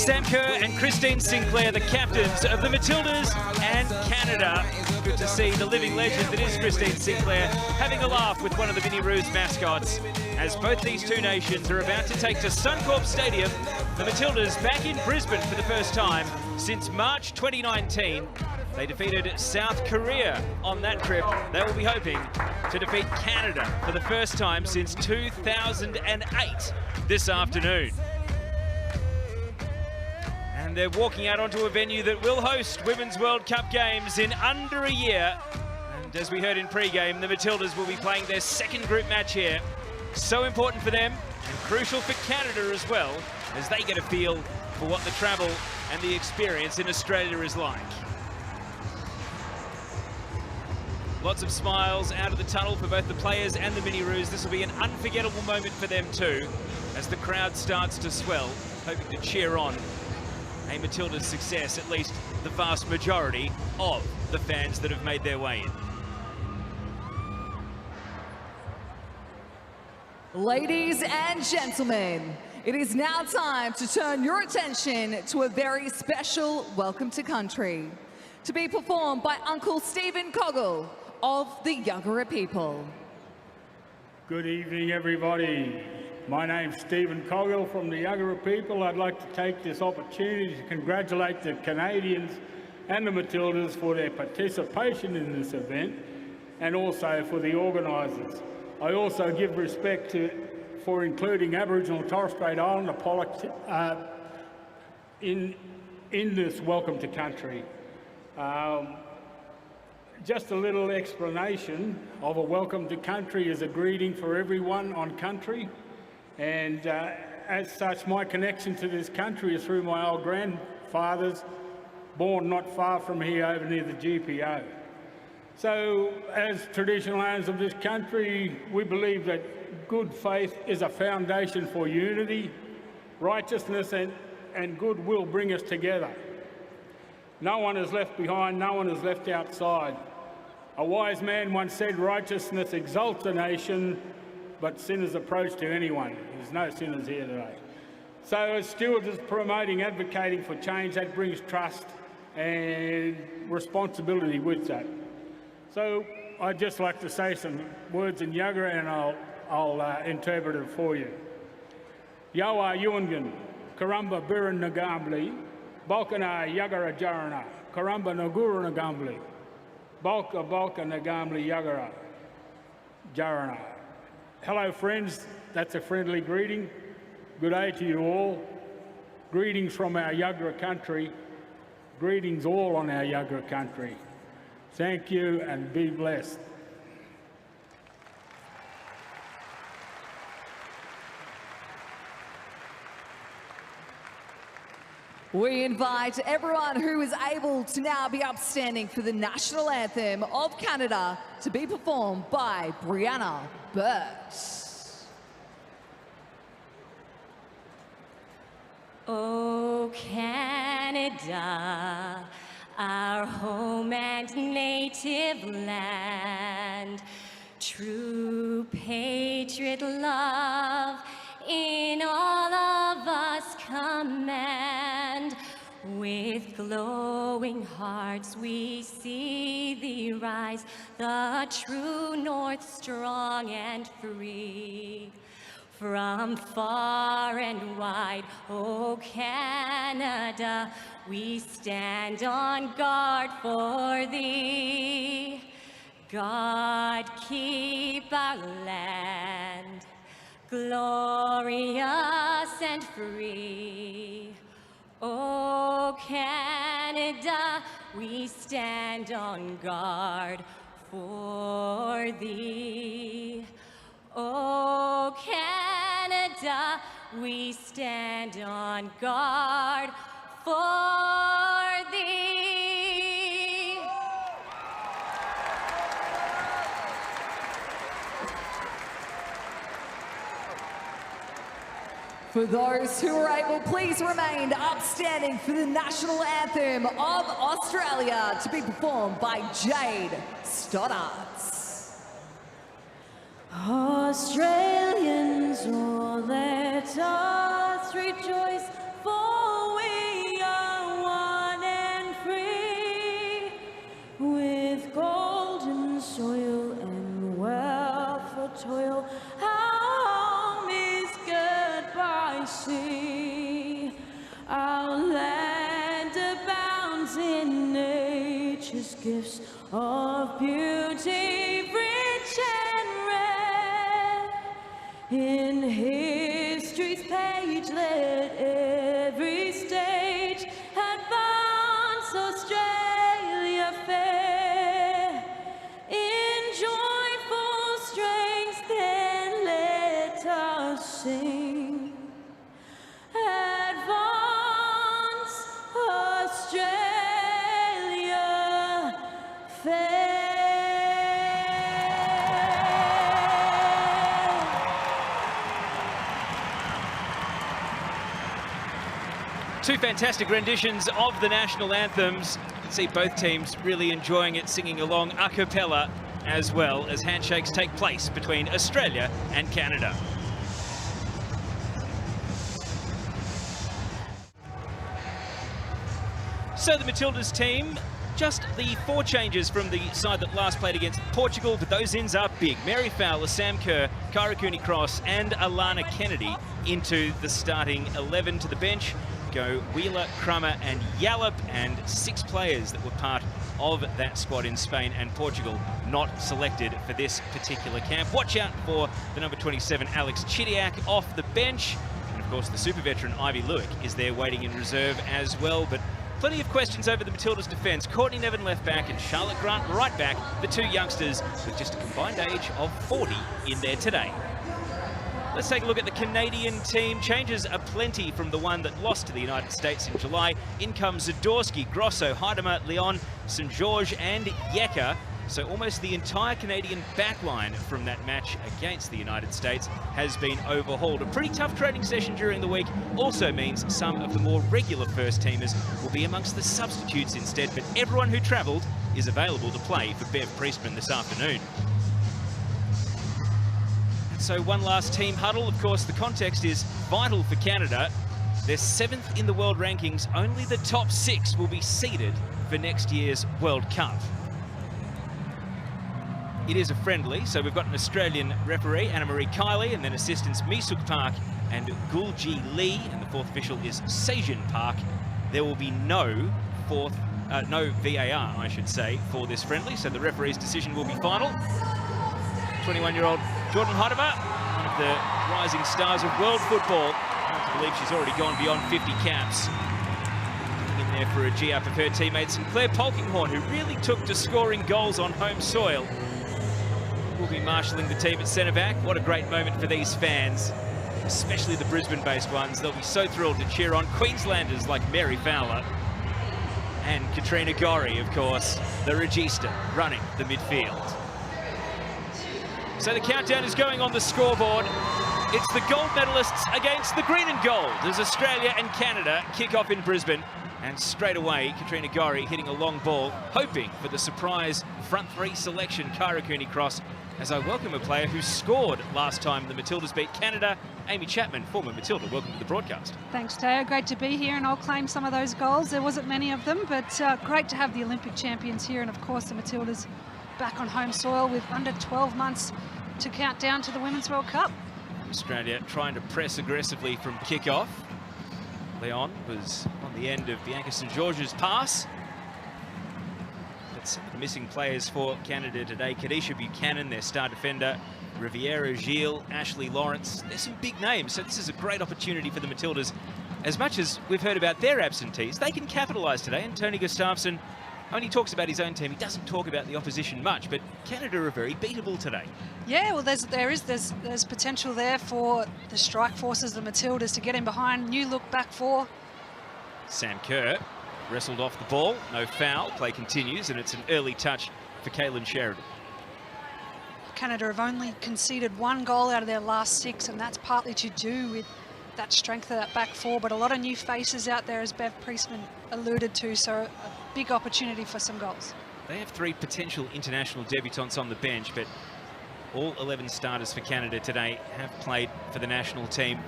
Sam Kerr and Christine Sinclair, the captains of the Matildas and Canada. Good to see the living legend that is Christine Sinclair having a laugh with one of the Mini Roos mascots as both these two nations are about to take to Suncorp Stadium. The Matildas back in Brisbane for the first time since March 2019. They defeated South Korea on that trip. They will be hoping to defeat Canada for the first time since 2008 this afternoon. And they're walking out onto a venue that will host Women's World Cup games in under a year. And as we heard in pre-game, the Matildas will be playing their second group match here. So important for them and crucial for Canada as well, as they get a feel for what the travel and the experience in Australia is like. Lots of smiles out of the tunnel for both the players and the Mini Roos. This will be an unforgettable moment for them too, as the crowd starts to swell, hoping to cheer on a Matildas success, at least the vast majority of the fans that have made their way in. Ladies and gentlemen, it is now time to turn your attention to a very special welcome to country, to be performed by Uncle Stephen Coggle of the Yagara people. Good evening, everybody. My name's Stephen Coggle from the Yagara people. I'd like to take this opportunity to congratulate the Canadians and the Matildas for their participation in this event, and also for the organisers. I also give respect for including Aboriginal and Torres Strait Islander in this welcome to country. Just a little explanation of a welcome to country is a greeting for everyone on country, and as such, my connection to this country is through my old grandfathers, born not far from here over near the GPO. So as traditional owners of this country, we believe that good faith is a foundation for unity, righteousness and goodwill bring us together. No one is left behind, no one is left outside. A wise man once said, righteousness exalts a nation, but sin is approach to anyone. There's no sinners here today. So as stewards is promoting, advocating for change, that brings trust and responsibility with that. So I'd just like to say some words in Yagara, and I'll interpret it for you. Yawa Yuangan, Karamba Biran Nagambli, Balkana Yagara Jarana, Karamba Naguru Nagambli, Balka Nagambli Yagara Jarana. Hello friends, that's a friendly greeting. Good day to you all. Greetings from our Yagara country. Greetings all on our Yagara country. Thank you and be blessed. We invite everyone who is able to now be upstanding for the national anthem of Canada to be performed by Brianna Burt. Oh, Canada, our home and native land, true patriot love in all of us command. With glowing hearts we see thee rise, the true north strong and free. From far and wide, oh Canada, we stand on guard for thee. God keep our land glorious and free. Oh Canada, we stand on guard for thee. Oh Canada, we stand on guard for thee. For those who are able, please remain upstanding for the national anthem of Australia to be performed by Jade Stoddart. Australians, oh, let us rejoice, for we our sea. Our land abounds in nature's gifts of beauty, rich and rare. In history's page, let every stage advance Australia fair. In joyful strains, then let us sing. Advance Australia fair. Two fantastic renditions of the national anthems. You can see both teams really enjoying it, singing along a cappella, as well as handshakes take place between Australia and Canada. So the Matildas team, just the 4 changes from the side that last played against Portugal, but those ins are big. Mary Fowler, Sam Kerr, Kyra Cooney-Cross and Alana Kennedy into the starting 11. To the bench go Wheeler, Crummer and Yallop, and 6 players that were part of that squad in Spain and Portugal not selected for this particular camp. Watch out for the number 27, Alex Chidiac, off the bench. And of course the super veteran Ivy Lewick is there waiting in reserve as well. But plenty of questions over the Matildas' defence. Courtney Nevin left back and Charlotte Grant right back, the 2 youngsters with just a combined age of 40 in there today. Let's take a look at the Canadian team. Changes are plenty from the one that lost to the United States in July. In comes Zadorsky, Grosso, Heidemer, Leon, St. George and Yecker. So almost the entire Canadian backline from that match against the United States has been overhauled. A pretty tough training session during the week also means some of the more regular first teamers will be amongst the substitutes instead, but everyone who travelled is available to play for Bev Priestman this afternoon. And so one last team huddle. Of course, the context is vital for Canada. They're 7th in the world rankings. Only the top 6 will be seeded for next year's World Cup. It is a friendly, so we've got an Australian referee, Anna-Marie Kiley, and then assistants Misuk Park and Gulji Lee, and the 4th official is Sejin Park. There will be no VAR, I should say, for this friendly, so the referee's decision will be final. 21-year-old Jordan Heidemer, one of the rising stars of world football. I believe she's already gone beyond 50 caps. In there for a G-up of her teammates, and Claire Polkinghorne, who really took to scoring goals on home soil, will be marshalling the team at centre-back. What a great moment for these fans, especially the Brisbane-based ones. They'll be so thrilled to cheer on Queenslanders like Mary Fowler and Katrina Gorry, of course, the regista running the midfield. So the countdown is going on the scoreboard. It's the gold medalists against the green and gold as Australia and Canada kick off in Brisbane. And straight away, Katrina Gorry hitting a long ball, hoping for the surprise front 3 selection, Kyra Cooney-Cross, as I welcome a player who scored last time the Matildas beat Canada, Amy Chapman, former Matilda. Welcome to the broadcast. Thanks, Teo. Great to be here, and I'll claim some of those goals. There wasn't many of them, but great to have the Olympic champions here, and of course the Matildas back on home soil with under 12 months to count down to the Women's World Cup. Australia trying to press aggressively from kick-off. Leon was on the end of Bianca St. George's pass. But some of the missing players for Canada today, Kadisha Buchanan, their star defender, Riviera Gilles, Ashley Lawrence. There's some big names, so this is a great opportunity for the Matildas. As much as we've heard about their absentees, they can capitalise today, and Tony Gustafsson only talks about his own team. He doesn't talk about the opposition much, but Canada are very beatable today. Yeah, well, there's potential there for the strike forces, the Matildas, to get in behind. New look back 4. Sam Kerr wrestled off the ball, no foul. Play continues, and it's an early touch for Caitlin Sheridan. Canada have only conceded 1 goal out of their last 6, and that's partly to do with that strength of that back 4, but a lot of new faces out there, as Bev Priestman alluded to, so a big opportunity for some goals. They have 3 potential international debutants on the bench, but all 11 starters for Canada today have played for the national team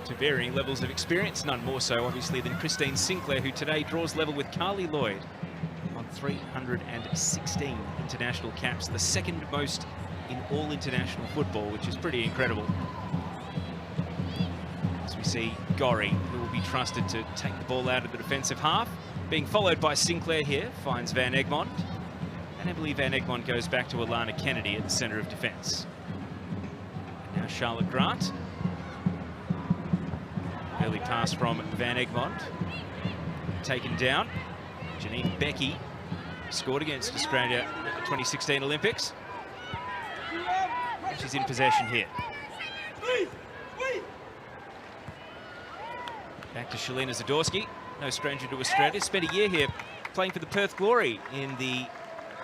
to varying levels of experience, none more so obviously than Christine Sinclair, who today draws level with Carly Lloyd on 316 international caps, the 2nd most in all international football, which is pretty incredible. As we see Gorry, who will be trusted to take the ball out of the defensive half, being followed by Sinclair here, finds Van Egmond. And Emily Van Egmond goes back to Alana Kennedy at the centre of defence. Now Charlotte Grant. Early pass from Van Egmond. Taken down. Janine Becky scored against Australia at the 2016 Olympics. She's in possession here. Back to Shalina Zadorsky, no stranger to Australia. Spent a year here playing for the Perth Glory in the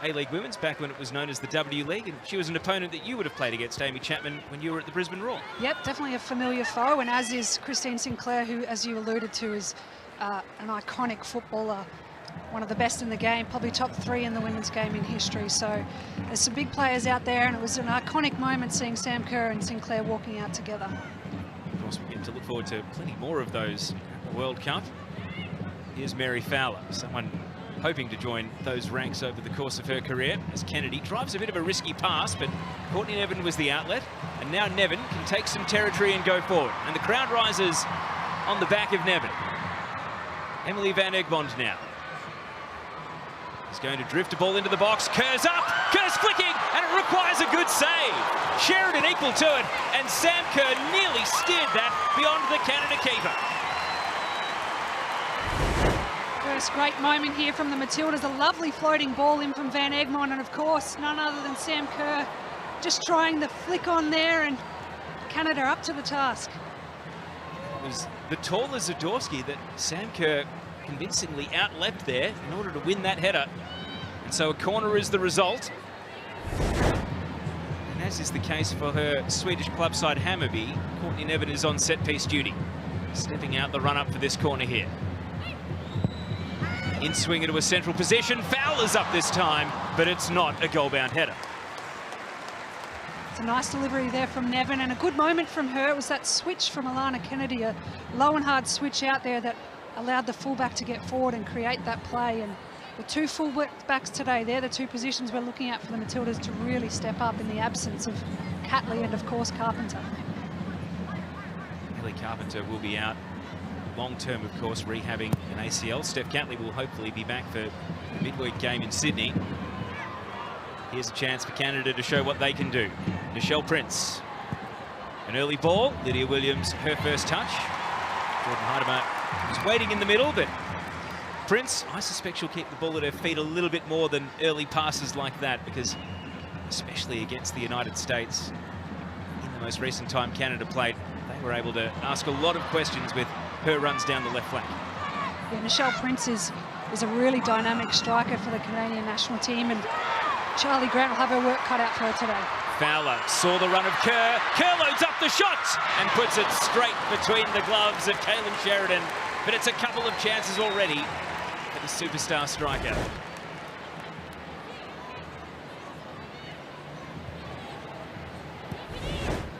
A-League Women's, back when it was known as the W League. And she was an opponent that you would have played against, Amy Chapman, when you were at the Brisbane Roar. Yep, definitely a familiar foe, and as is Christine Sinclair, who, as you alluded to, is an iconic footballer, one of the best in the game, probably top 3 in the women's game in history. So there's some big players out there, and it was an iconic moment seeing Sam Kerr and Sinclair walking out together. Of course, we get to look forward to plenty more of those at the World Cup. Here's Mary Fowler, someone hoping to join those ranks over the course of her career, as Kennedy drives a bit of a risky pass, but Courtney Nevin was the outlet, and now Nevin can take some territory and go forward. And the crowd rises on the back of Nevin. Emily Van Egmond now. He's going to drift a ball into the box. Kerr's up, Kerr's flicking, and it requires a good save. Sheridan equal to it, and Sam Kerr nearly steered that beyond the Canada keeper. First great moment here from the Matildas, a lovely floating ball in from Van Egmond, and of course none other than Sam Kerr just trying the flick on there, and Canada up to the task. It was the taller Zadorsky that Sam Kerr convincingly out-leapt there in order to win that header. And so a corner is the result. And as is the case for her Swedish club side Hammarby, Courtney Nevin is on set-piece duty, stepping out the run-up for this corner here. In swing into a central position, Fowler's up this time, but it's not a goal-bound header. It's a nice delivery there from Nevin, and a good moment from her. It was that switch from Alana Kennedy, a low and hard switch out there that allowed the fullback to get forward and create that play. And the two fullbacks today, they're the two positions we're looking at for the Matildas to really step up in the absence of Catley and, of course, Carpenter. Ellie Carpenter will be out long-term, of course, rehabbing an ACL. Steph Catley will hopefully be back for the midweek game in Sydney. Here's a chance for Canada to show what they can do. Nichelle Prince. An early ball. Lydia Williams, her first touch. Jordan Heidemer was waiting in the middle, but Prince, I suspect she'll keep the ball at her feet a little bit more than early passes like that, because especially against the United States, in the most recent time Canada played, they were able to ask a lot of questions with her runs down the left flank. Yeah, Nichelle Prince is a really dynamic striker for the Canadian national team, and Charlie Grant will have her work cut out for her today. Fowler saw the run of Kerr. Kerr loads up the shot and puts it straight between the gloves of Kaylin Sheridan. But it's a couple of chances already for the superstar striker.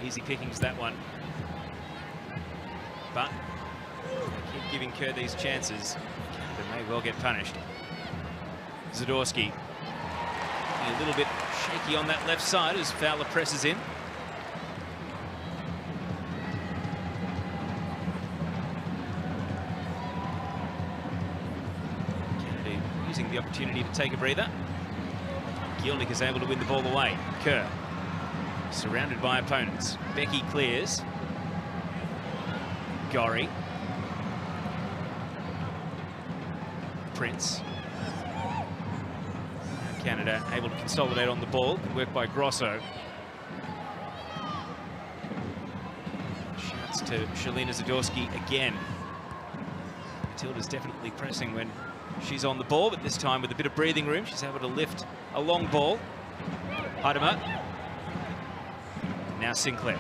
Easy pickings, that one. But they keep giving Kerr these chances. They may well get punished. Zadorsky a little bit shaky on that left side as Fowler presses in. Kennedy using the opportunity to take a breather. Gielnik is able to win the ball away. Kerr surrounded by opponents. Becky clears. Gorry. Prince. Canada able to consolidate on the ball. Good work by Grosso. Shouts to Shalina Zadorsky again. Matilda's definitely pressing when she's on the ball, but this time with a bit of breathing room, she's able to lift a long ball. Heidemer. Now Sinclair.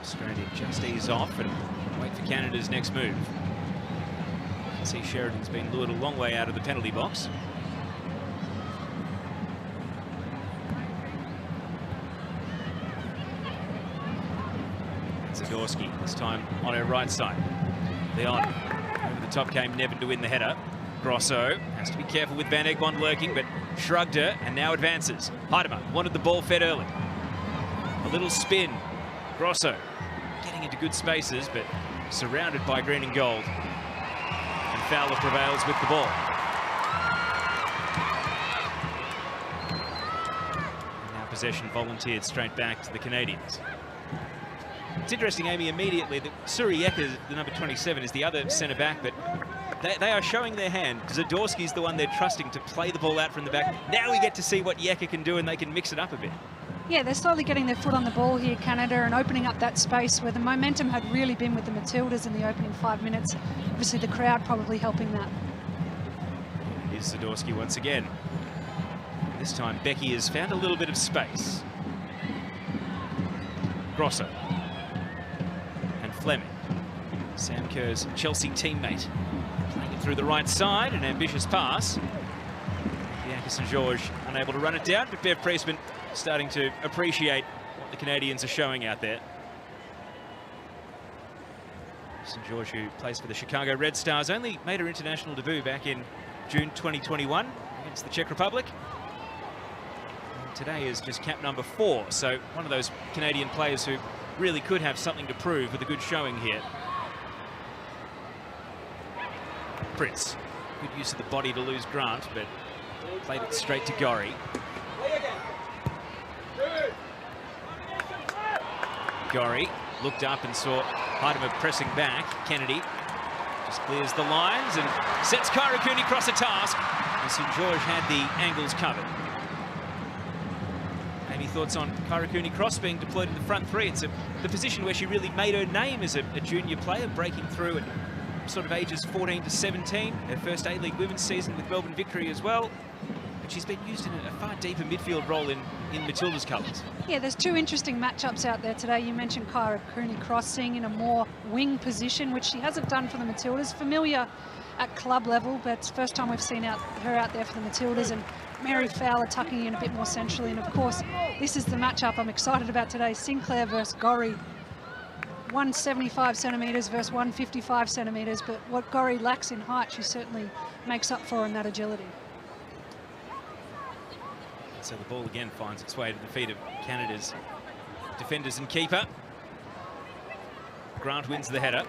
Australia just ease off and wait for Canada's next move. You can see Sheridan's been lured a long way out of the penalty box. Zadorsky, this time on her right side. Leon, over the top came Nevin to win the header. Grosso has to be careful with Van Egmond lurking, but shrugged her and now advances. Heidemann wanted the ball fed early. A little spin. Grosso getting into good spaces, but surrounded by green and gold. And Fowler prevails with the ball. And now possession volunteered straight back to the Canadians. It's interesting, Amy, immediately that Suri Yeka, the number 27, is the other centre-back, but they are showing their hand. Zadorsky's the one they're trusting to play the ball out from the back. Now we get to see what Yeka can do, and they can mix it up a bit. Yeah, they're slowly getting their foot on the ball here, Canada, and opening up that space where the momentum had really been with the Matildas in the opening 5 minutes. Obviously, the crowd probably helping that. Here's Zadorsky once again. This time, Becky has found a little bit of space. Grosso. And Fleming. Sam Kerr's Chelsea teammate. Playing it through the right side, an ambitious pass. Bianca St. George unable to run it down, but Bev Priestman starting to appreciate what the Canadians are showing out there. St. George, who plays for the Chicago Red Stars, only made her international debut back in June 2021 against the Czech Republic. And today is just cap number 4, so one of those Canadian players who really could have something to prove with a good showing here. Prince, good use of the body to lose Grant, but played it straight to Gorry. Gorry looked up and saw Heidemann pressing back. Kennedy just clears the lines and sets Kyra Cooney across a task. And St. George had the angles covered. Amy, thoughts on Kyra Cooney Cross being deployed in the front three? It's the position where she really made her name as a junior player, breaking through at sort of ages 14 to 17. Her first A-League women's season with Melbourne Victory as well. But she's been used in a far deeper midfield role in Matilda's colours. Yeah, there's two interesting matchups out there today. You mentioned Kyra Cooney Cross seeing in a more wing position, which she hasn't done for the Matildas. Familiar at club level, but it's the first time we've seen her out there for the Matildas. And Mary Fowler tucking in a bit more centrally. And of course, this is the matchup I'm excited about today. Sinclair versus Gorry. 175 centimetres versus 155 centimetres, but what Gorry lacks in height, she certainly makes up for in that agility. So the ball again finds its way to the feet of Canada's defenders and keeper. Grant wins the header.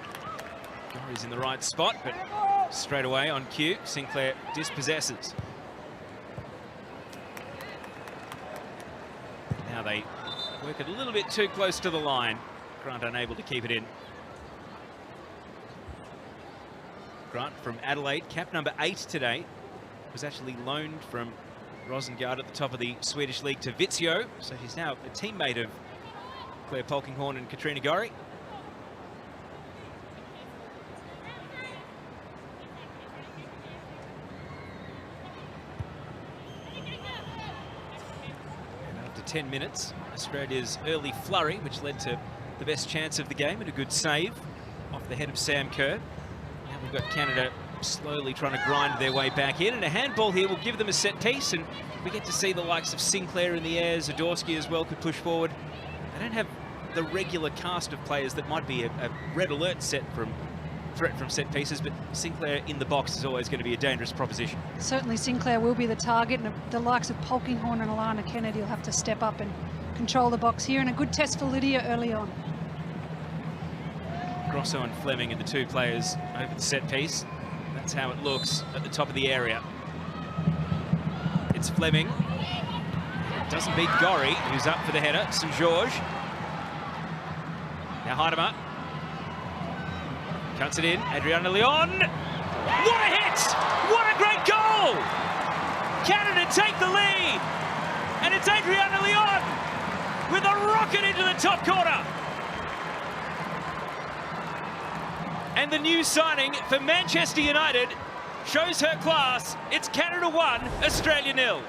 Gorry's in the right spot, but straight away on cue, Sinclair dispossesses. Now they work it a little bit too close to the line. Grant unable to keep it in. Grant from Adelaide, cap number 8 today, was actually loaned from Rosengard at the top of the Swedish league to Vizio, so she's now a teammate of Claire Polkinghorne and Katrina Gorry. And after 10 minutes, Australia's early flurry, which led to the best chance of the game and a good save off the head of Sam Kerr. Now we've got Canada slowly trying to grind their way back in, and a handball here will give them a set piece, and we get to see the likes of Sinclair in the air. Zadorsky as well could push forward. They don't have the regular cast of players that might be a red alert threat from set pieces, but Sinclair in the box is always going to be a dangerous proposition. Certainly Sinclair will be the target, and the likes of Polkinghorne and Alana Kennedy will have to step up and control the box here, and a good test for Lydia early on. Grosso and Fleming are the two players over the set piece. That's how it looks at the top of the area. It's Fleming. It doesn't beat Gorry, who's up for the header. St. George. Now Heidemann. Cuts it in. Adriana Leon. What a hit! What a great goal! Canada take the lead. And it's Adriana Leon with a rocket into the top corner. And the new signing for Manchester United shows her class. It's Canada 1, Australia 0.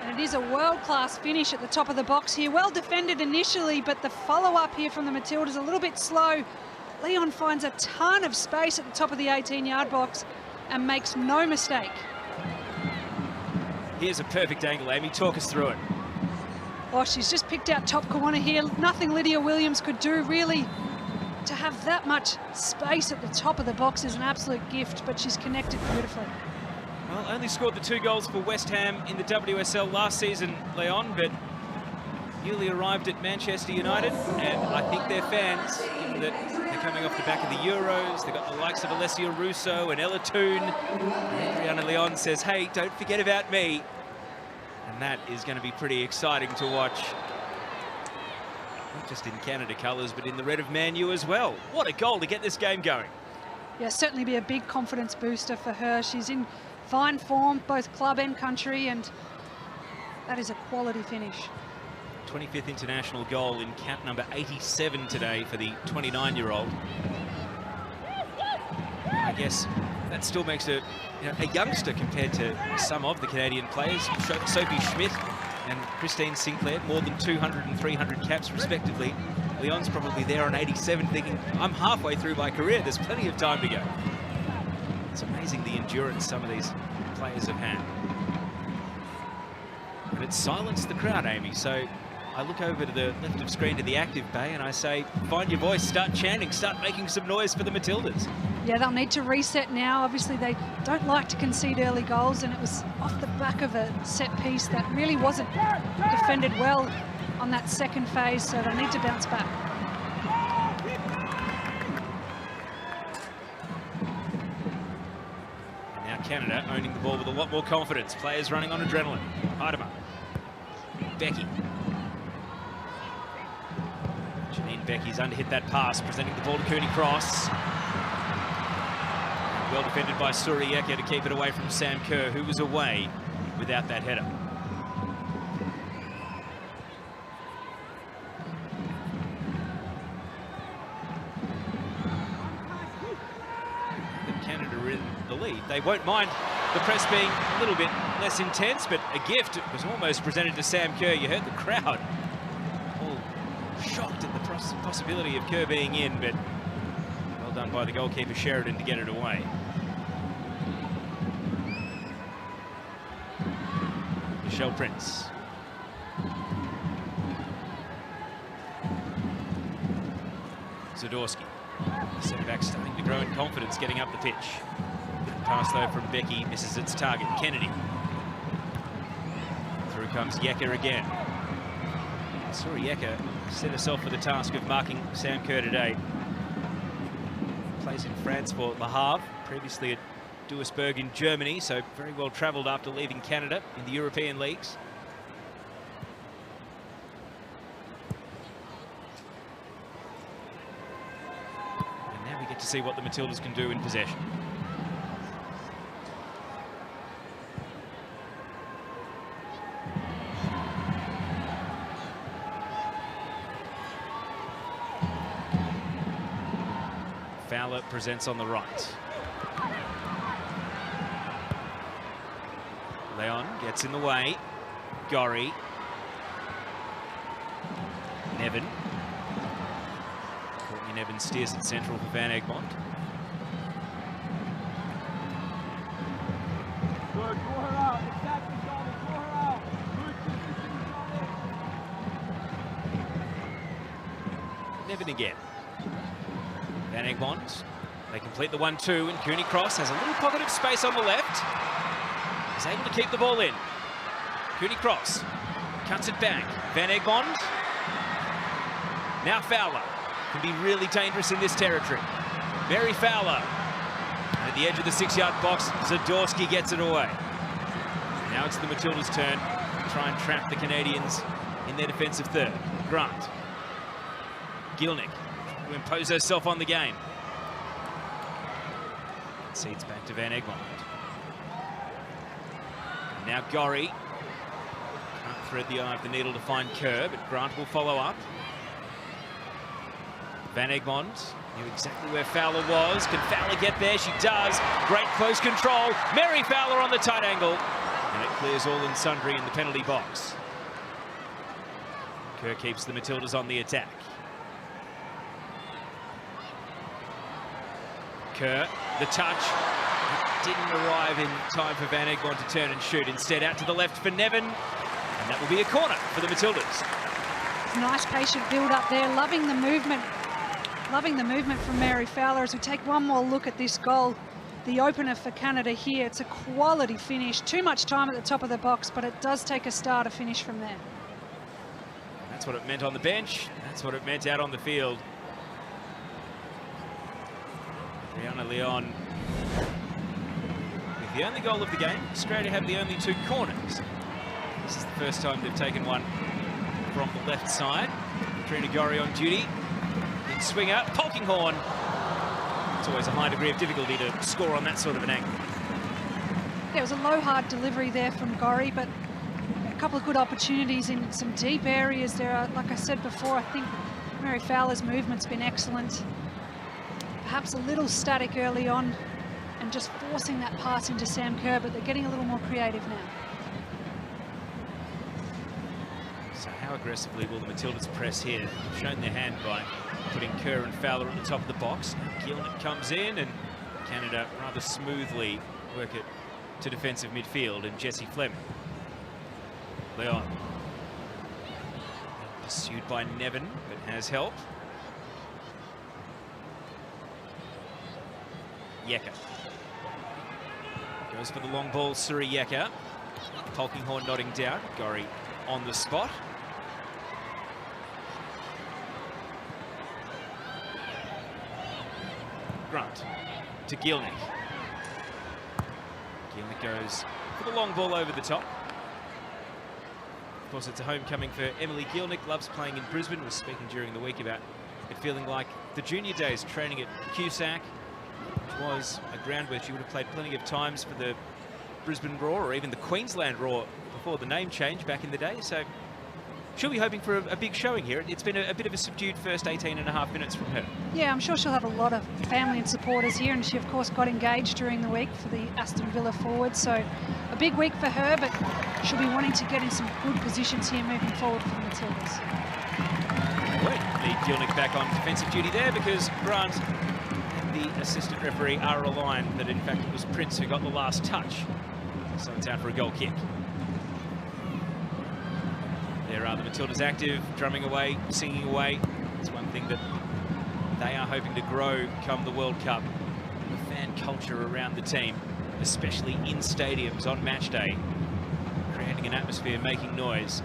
And it is a world-class finish at the top of the box here. Well defended initially, but the follow-up here from the Matildas a little bit slow. Leon finds a ton of space at the top of the 18-yard box and makes no mistake. Here's a perfect angle, Amy. Talk us through it. Oh, she's just picked out top corner here. Nothing Lydia Williams could do, really. To have that much space at the top of the box is an absolute gift, but she's connected beautifully. Well, Well, only scored the 2 goals for West Ham in the WSL last season, Leon, but newly arrived at Manchester United, and I think their fans, given that they're coming off the back of the Euros, they've got the likes of Alessia Russo and Ella Toon. Adriana Leon says, hey, don't forget about me. And that is going to be pretty exciting to watch. Not just in Canada colours, but in the red of Man U as well. What a goal to get this game going. Yeah, certainly be a big confidence booster for her. She's in fine form, both club and country, and that is a quality finish. 25th international goal in cap number 87 today for the 29-year-old. I guess that still makes her, a youngster compared to some of the Canadian players. Sophie Schmidt and Christine Sinclair, more than 200 and 300 caps respectively. Leon's probably there on 87 thinking, I'm halfway through my career, there's plenty of time to go. It's amazing the endurance some of these players have had. But it's silenced the crowd, Amy, so I look over to the left of screen to the active bay and I say, find your voice, start chanting, start making some noise for the Matildas. Yeah, they'll need to reset now. Obviously, they don't like to concede early goals, and it was off the back of a set piece that really wasn't defended well on that second phase, so they need to bounce back. And now Canada owning the ball with a lot more confidence. Players running on adrenaline. Heidemann. Becky. Janine Becky's underhit that pass, presenting the ball to Cooney Cross. Well defended by Suri Yekke to keep it away from Sam Kerr, who was away without that header. Canada are in the lead. They won't mind the press being a little bit less intense, but a gift was almost presented to Sam Kerr. You heard the crowd all shocked at the possibility of Kerr being in, but well done by the goalkeeper Sheridan to get it away. Michelle Prince. Zadorsky. Centre-back starting to grow in confidence, getting up the pitch. Pass though from Becky, misses its target. Kennedy. Through comes Yekke again. Suri Yekke set herself for the task of marking Sam Kerr today. Plays in France for Le Havre, previously at Duisburg in Germany, so very well travelled after leaving Canada in the European leagues. And now we get to see what the Matildas can do in possession. Fowler presents on the right. Leon gets in the way. Gorry. Nevin. Courtney Nevin steers it central for Van Egmond. Nevin again. Van Egmond. They complete the 1-2, and Cooney Cross has a little pocket of space on the left. Is able to keep the ball in. Cooney Cross cuts it back. Van Egmond. Now Fowler can be really dangerous in this territory. Mary Fowler. And at the edge of the 6-yard box, Zadorsky gets it away. Now it's the Matildas' turn to try and trap the Canadians in their defensive third. Grant. Gilnick to impose herself on the game. Concedes back to Van Egmond. Now Gorry can't thread the eye of the needle to find Kerr, but Grant will follow up. Van Egmond knew exactly where Fowler was. Can Fowler get there? She does. Great close control. Mary Fowler on the tight angle. And it clears all and sundry in the penalty box. Kerr keeps the Matildas on the attack. Kerr, the touch. Didn't arrive in time for Van Egmond to turn and shoot. Instead, out to the left for Nevin. And that will be a corner for the Matildas. Nice patient build up there. Loving the movement from Mary Fowler as we take one more look at this goal. the opener for Canada here. It's a quality finish. Too much time at the top of the box, but it does take a star to finish from there. That's what it meant on the bench. That's what it meant out on the field. Brianna Leon with the only goal of the game. Australia have the only 2 corners. This is the first time they've taken one from the left side. Trina Gorry on duty. Big swinger, Polkinghorne. It's always a high degree of difficulty to score on that sort of an angle. Yeah, it was a low, hard delivery there from Gorry, but a couple of good opportunities in some deep areas there. Like I said before, I think Mary Fowler's movement's been excellent. Perhaps a little static early on and just forcing that pass into Sam Kerr, but they're getting a little more creative now. So how aggressively will the Matildas press here? They've shown their hand by putting Kerr and Fowler at the top of the box. Gielnik comes in and Canada rather smoothly work it to defensive midfield, and Jessie Fleming. Leon. Pursued by Nevin, but has help. Yecker. Goes for the long ball, Suri Yecker. Polkinghorne nodding down. Gorry on the spot. Grant to Gielnik. Gielnik goes for the long ball over the top. Of course, it's a homecoming for Emily Gielnik. Loves playing in Brisbane. Was speaking during the week about it feeling like the junior days training at Cusack, which was a ground where she would have played plenty of times for the Brisbane Roar or even the Queensland Roar before the name change back in the day. So she'll be hoping for a big showing here. It's been a bit of a subdued first 18.5 minutes from her. Yeah, I'm sure she'll have a lot of family and supporters here, and she of course got engaged during the week for the Aston Villa forward, so a big week for her, but she'll be wanting to get in some good positions here moving forward for the Matildas. Lead Gielnik back on defensive duty there because Grant and the assistant referee are aligned that in fact it was Prince who got the last touch. So it's out for a goal kick. There are the Matildas active, drumming away, singing away. It's one thing that they are hoping to grow come the World Cup. The fan culture around the team, especially in stadiums on match day, creating an atmosphere, making noise.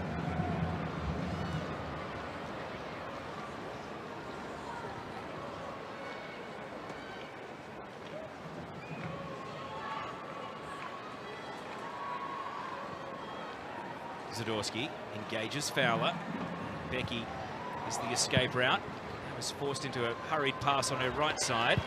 Zadorsky engages Fowler. Becky is the escape route. Was forced into a hurried pass on her right side.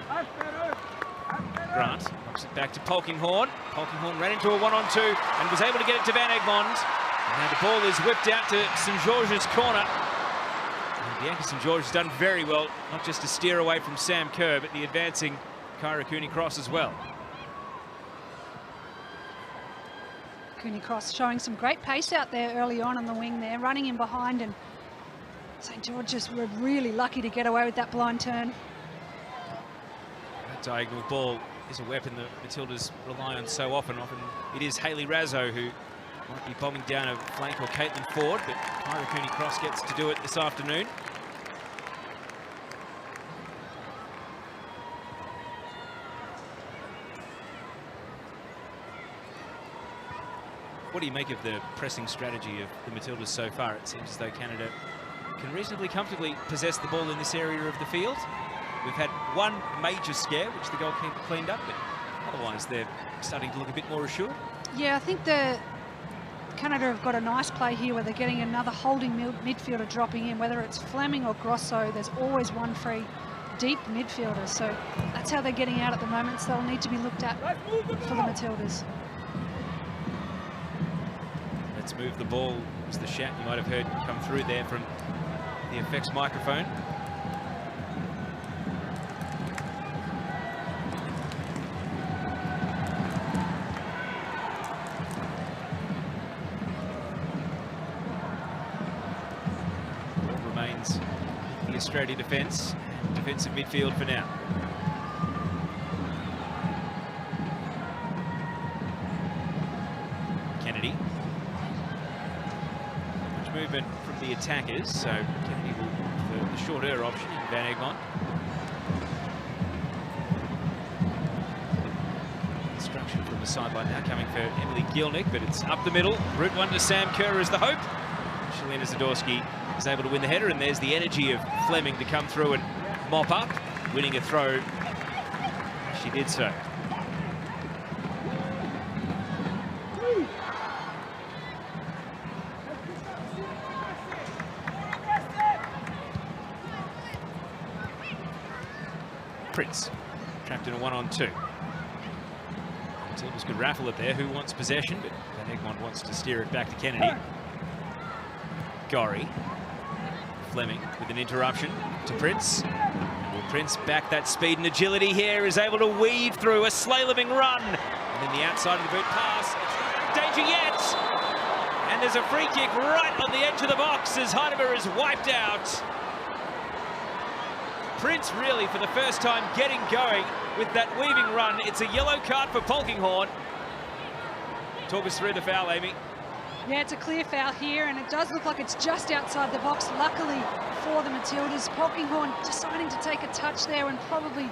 Grant knocks it back to Polkinghorne. Polkinghorne ran into a 1-on-2 and was able to get it to Van Egmond. And now the ball is whipped out to St George's corner. And Bianca St George has done very well, not just to steer away from Sam Kerr, but the advancing Kyra Cooney-Cross as well. Cooney-Cross showing some great pace out there early on the wing there, running in behind, and St George's were really lucky to get away with that blind turn. That diagonal ball is a weapon that Matildas rely on so often. Often it is Hayley Razzo who might be bombing down a flank, or Caitlin Ford, but Kyra Cooney-Cross gets to do it this afternoon. What do you make of the pressing strategy of the Matildas so far? It seems as though Canada can reasonably comfortably possess the ball in this area of the field. We've had one major scare, which the goalkeeper cleaned up, but otherwise they're starting to look a bit more assured. Yeah, I think Canada have got a nice play here where they're getting another holding midfielder dropping in, whether it's Fleming or Grosso. There's always one free deep midfielder, so that's how they're getting out at the moment, so they'll need to be looked at for the Matildas. Let's move the ball. It was the shout you might have heard come through there from the effects microphone. Ball remains the Australia defence, defensive midfield for now. Kennedy. Movement from the attackers, so Kennedy will prefer the shorter option in Van Egmond. Obstruction from the sideline now coming for Emily Gielnik, but it's up the middle. Route one to Sam Kerr is the hope. Shalina Zadorsky is able to win the header, and there's the energy of Fleming to come through and mop up, winning a throw. She did so. Prince trapped in a 1-on-2. Matildas could raffle it there. Who wants possession? But Van Egmond wants to steer it back to Kennedy. Gorry. Fleming with an interruption to Prince. Will Prince back that speed and agility here? Is able to weave through a slaloming run. And then the outside of the boot pass. It's not danger yet. And there's a free kick right on the edge of the box as Heidemer is wiped out. Prince really, for the first time, getting going with that weaving run. It's a yellow card for Polkinghorne. Talk us through the foul, Amy. Yeah, it's a clear foul here, and it does look like it's just outside the box, luckily for the Matildas. Polkinghorne deciding to take a touch there and probably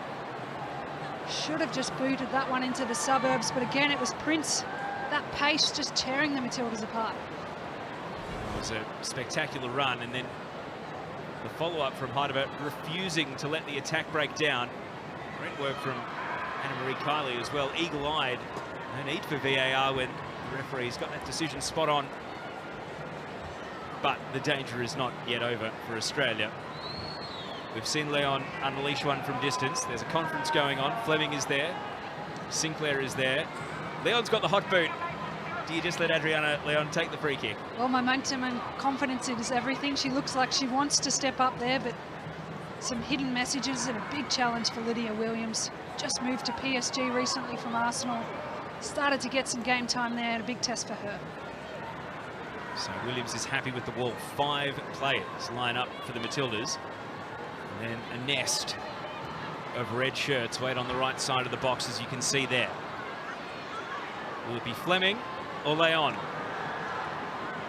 should have just booted that one into the suburbs, but again, it was Prince, that pace just tearing the Matildas apart. It was a spectacular run, and then the follow-up from Heidemer refusing to let the attack break down. Great work from Anna-Marie Kiley as well, eagle-eyed. No need for VAR when the referee's got that decision spot on. But the danger is not yet over for Australia. We've seen Leon unleash one from distance. There's a conference going on. Fleming is there. Sinclair is there. Leon's got the hot boot. Do you just let Adriana Leon take the free kick? Well, momentum and confidence is everything. She looks like she wants to step up there, but some hidden messages and a big challenge for Lydia Williams. Just moved to PSG recently from Arsenal. Started to get some game time there, and a big test for her. So Williams is happy with the wall. 5 players line up for the Matildas. And then a nest of red shirts wait on the right side of the box, as you can see there. Will it be Fleming or Leon?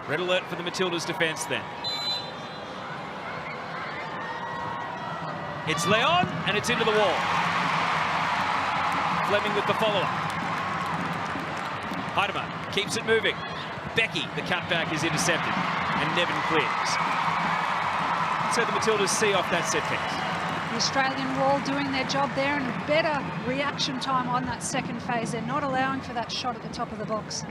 Red alert for the Matildas defence then. It's Leon, and it's into the wall. Fleming with the follow-up. Heidemer keeps it moving. Becky, the cutback, is intercepted, and Nevin clears. So the Matildas see off that set piece. The Australian Royal doing their job there, and a better reaction time on that second phase. They're not allowing for that shot at the top of the box.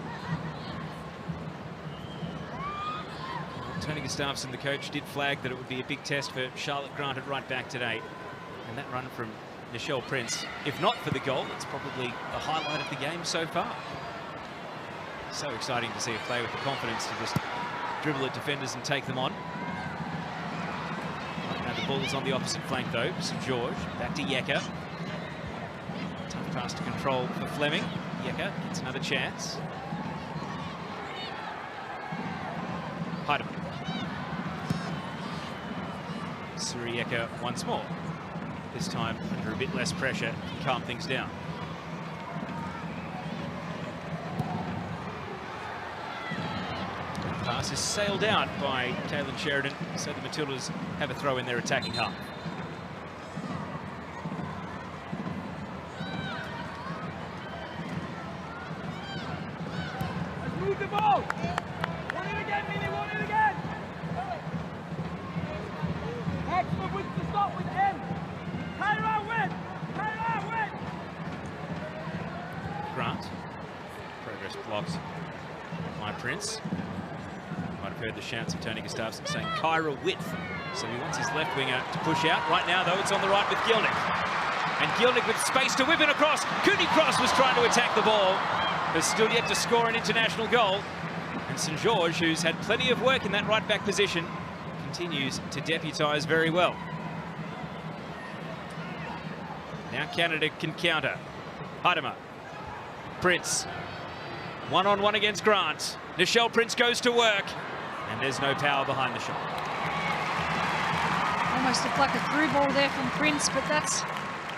Tony Gustafsson, the coach, did flag that it would be a big test for Charlotte Grant at right back today. And that run from Nichelle Prince, if not for the goal, it's probably the highlight of the game so far. So exciting to see a player with the confidence to just dribble at defenders and take them on. Now the ball is on the opposite flank though. St George back to Yecker. Tough pass to control for Fleming. Yecker gets another chance. Heidemer. Suri Yecker once more. This time under a bit less pressure to calm things down. Pass is sailed out by Kaylin Sheridan, so the Matildas have a throw in their attacking half. Let's move the ball! Want it again, Minnie, want it again! Excellent with the stop with M. Tyra win! Tyra win! Grant. Progress blocked by Prince. Might have heard the shouts of Tony Gustafsson saying Kyra width. So he wants his left winger to push out. Right now, though, it's on the right with Gielnik. And Gielnik with space to whip it across. Cooney Cross was trying to attack the ball, but still yet to score an international goal. And St George, who's had plenty of work in that right-back position, continues to deputise very well. Now Canada can counter. Heidemer. Prince. One-on-one against Grant. Nichelle Prince goes to work. And there's no power behind the shot. Almost looked like a through ball there from Prince, but that's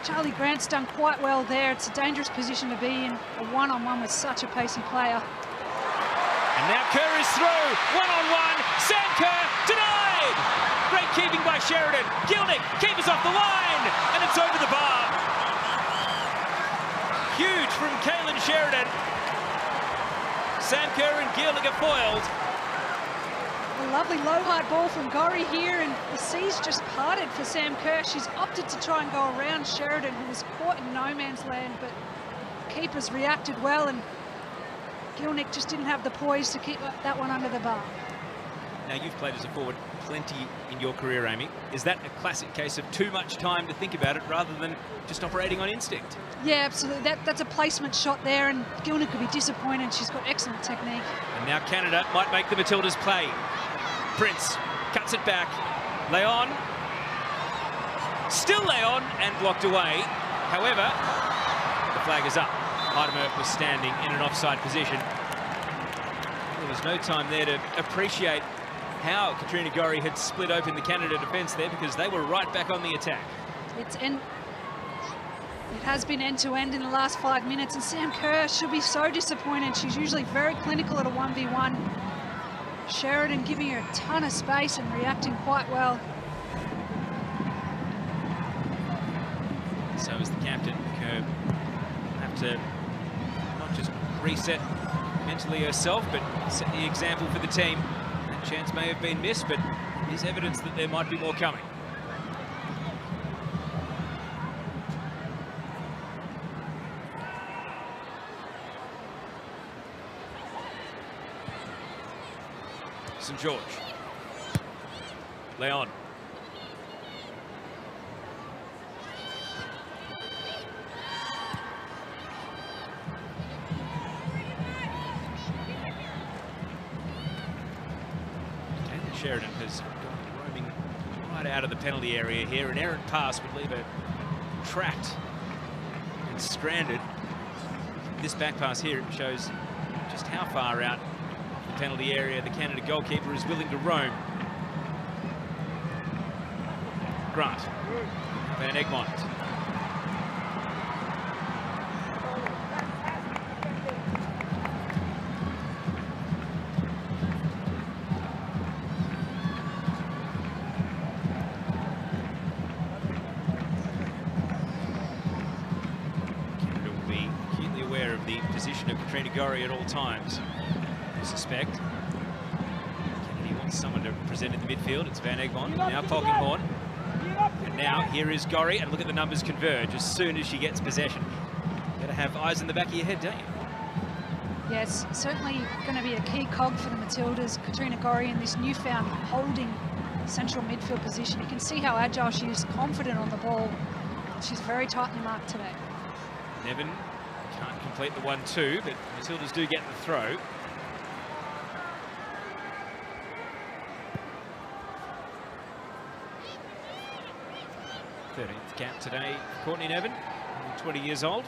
Charlie Grant's done quite well there. It's a dangerous position to be in, a one-on-one with such a pacey player. And now Kerr is through. One-on-one. Sam Kerr denied. Great keeping by Sheridan. Gielnik keepers off the line, and it's over the bar. Huge from Kaylin Sheridan. Sam Kerr and Geelong are foiled. A lovely low high ball from Gorry here, and the seas just parted for Sam Kerr. She's opted to try and go around Sheridan, who was caught in no man's land, but keepers reacted well, and Gielnik just didn't have the poise to keep that one under the bar. Now, you've played as a forward plenty in your career, Amy. Is that a classic case of too much time to think about it rather than just operating on instinct? Yeah, absolutely. That's a placement shot there, and Gielnik could be disappointed. She's got excellent technique. And now Canada might make the Matildas play. Prince cuts it back. Leon. Still Leon, and blocked away. However, the flag is up. Heidemer was standing in an offside position. There was no time there to appreciate how Katrina Gorry had split open the Canada defence there, because they were right back on the attack. It has been end-to-end in the last 5 minutes, and Sam Kerr should be so disappointed. She's usually very clinical at a 1v1. Sheridan giving her a ton of space and reacting quite well. So is the captain. Kerr will have to not just reset mentally herself, but set the example for the team. That chance may have been missed, but there's evidence that there might be more coming. St. George. Leon. Sheridan has gone roaming right out of the penalty area here. An errant pass would leave her trapped and stranded. This back pass here shows just how far out the penalty area the Canada goalkeeper is willing to roam. Grant. Van Egmond. Position of Katrina Gorry at all times, I suspect. Kennedy wants someone to present in the midfield. It's Van Egmond, now Polkinghorne. And now here is Gorry, and look at the numbers converge as soon as she gets possession. Got to have eyes in the back of your head, don't you? Yeah, it's certainly going to be a key cog for the Matildas. Katrina Gorry in this newfound holding central midfield position. You can see how agile she is, confident on the ball. She's very tightly marked today. Nevin can't complete the 1-2, but Matildas do get the throw. Thirteenth cap today, Courtney Nevin, 20 years old.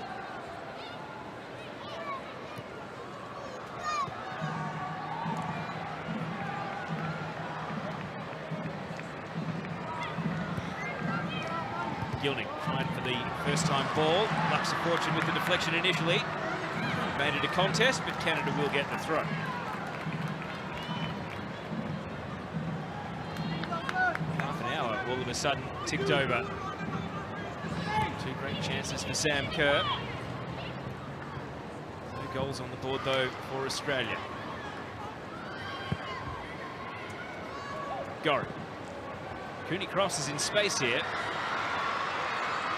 Gielnik tried for the first-time ball. Lucks of fortune with the deflection initially. Made it a contest, but Canada will get the throw. Half an hour all of a sudden ticked over. Two great chances for Sam Kerr. No goals on the board, though, for Australia. Gorry. Cooney Cross is in space here.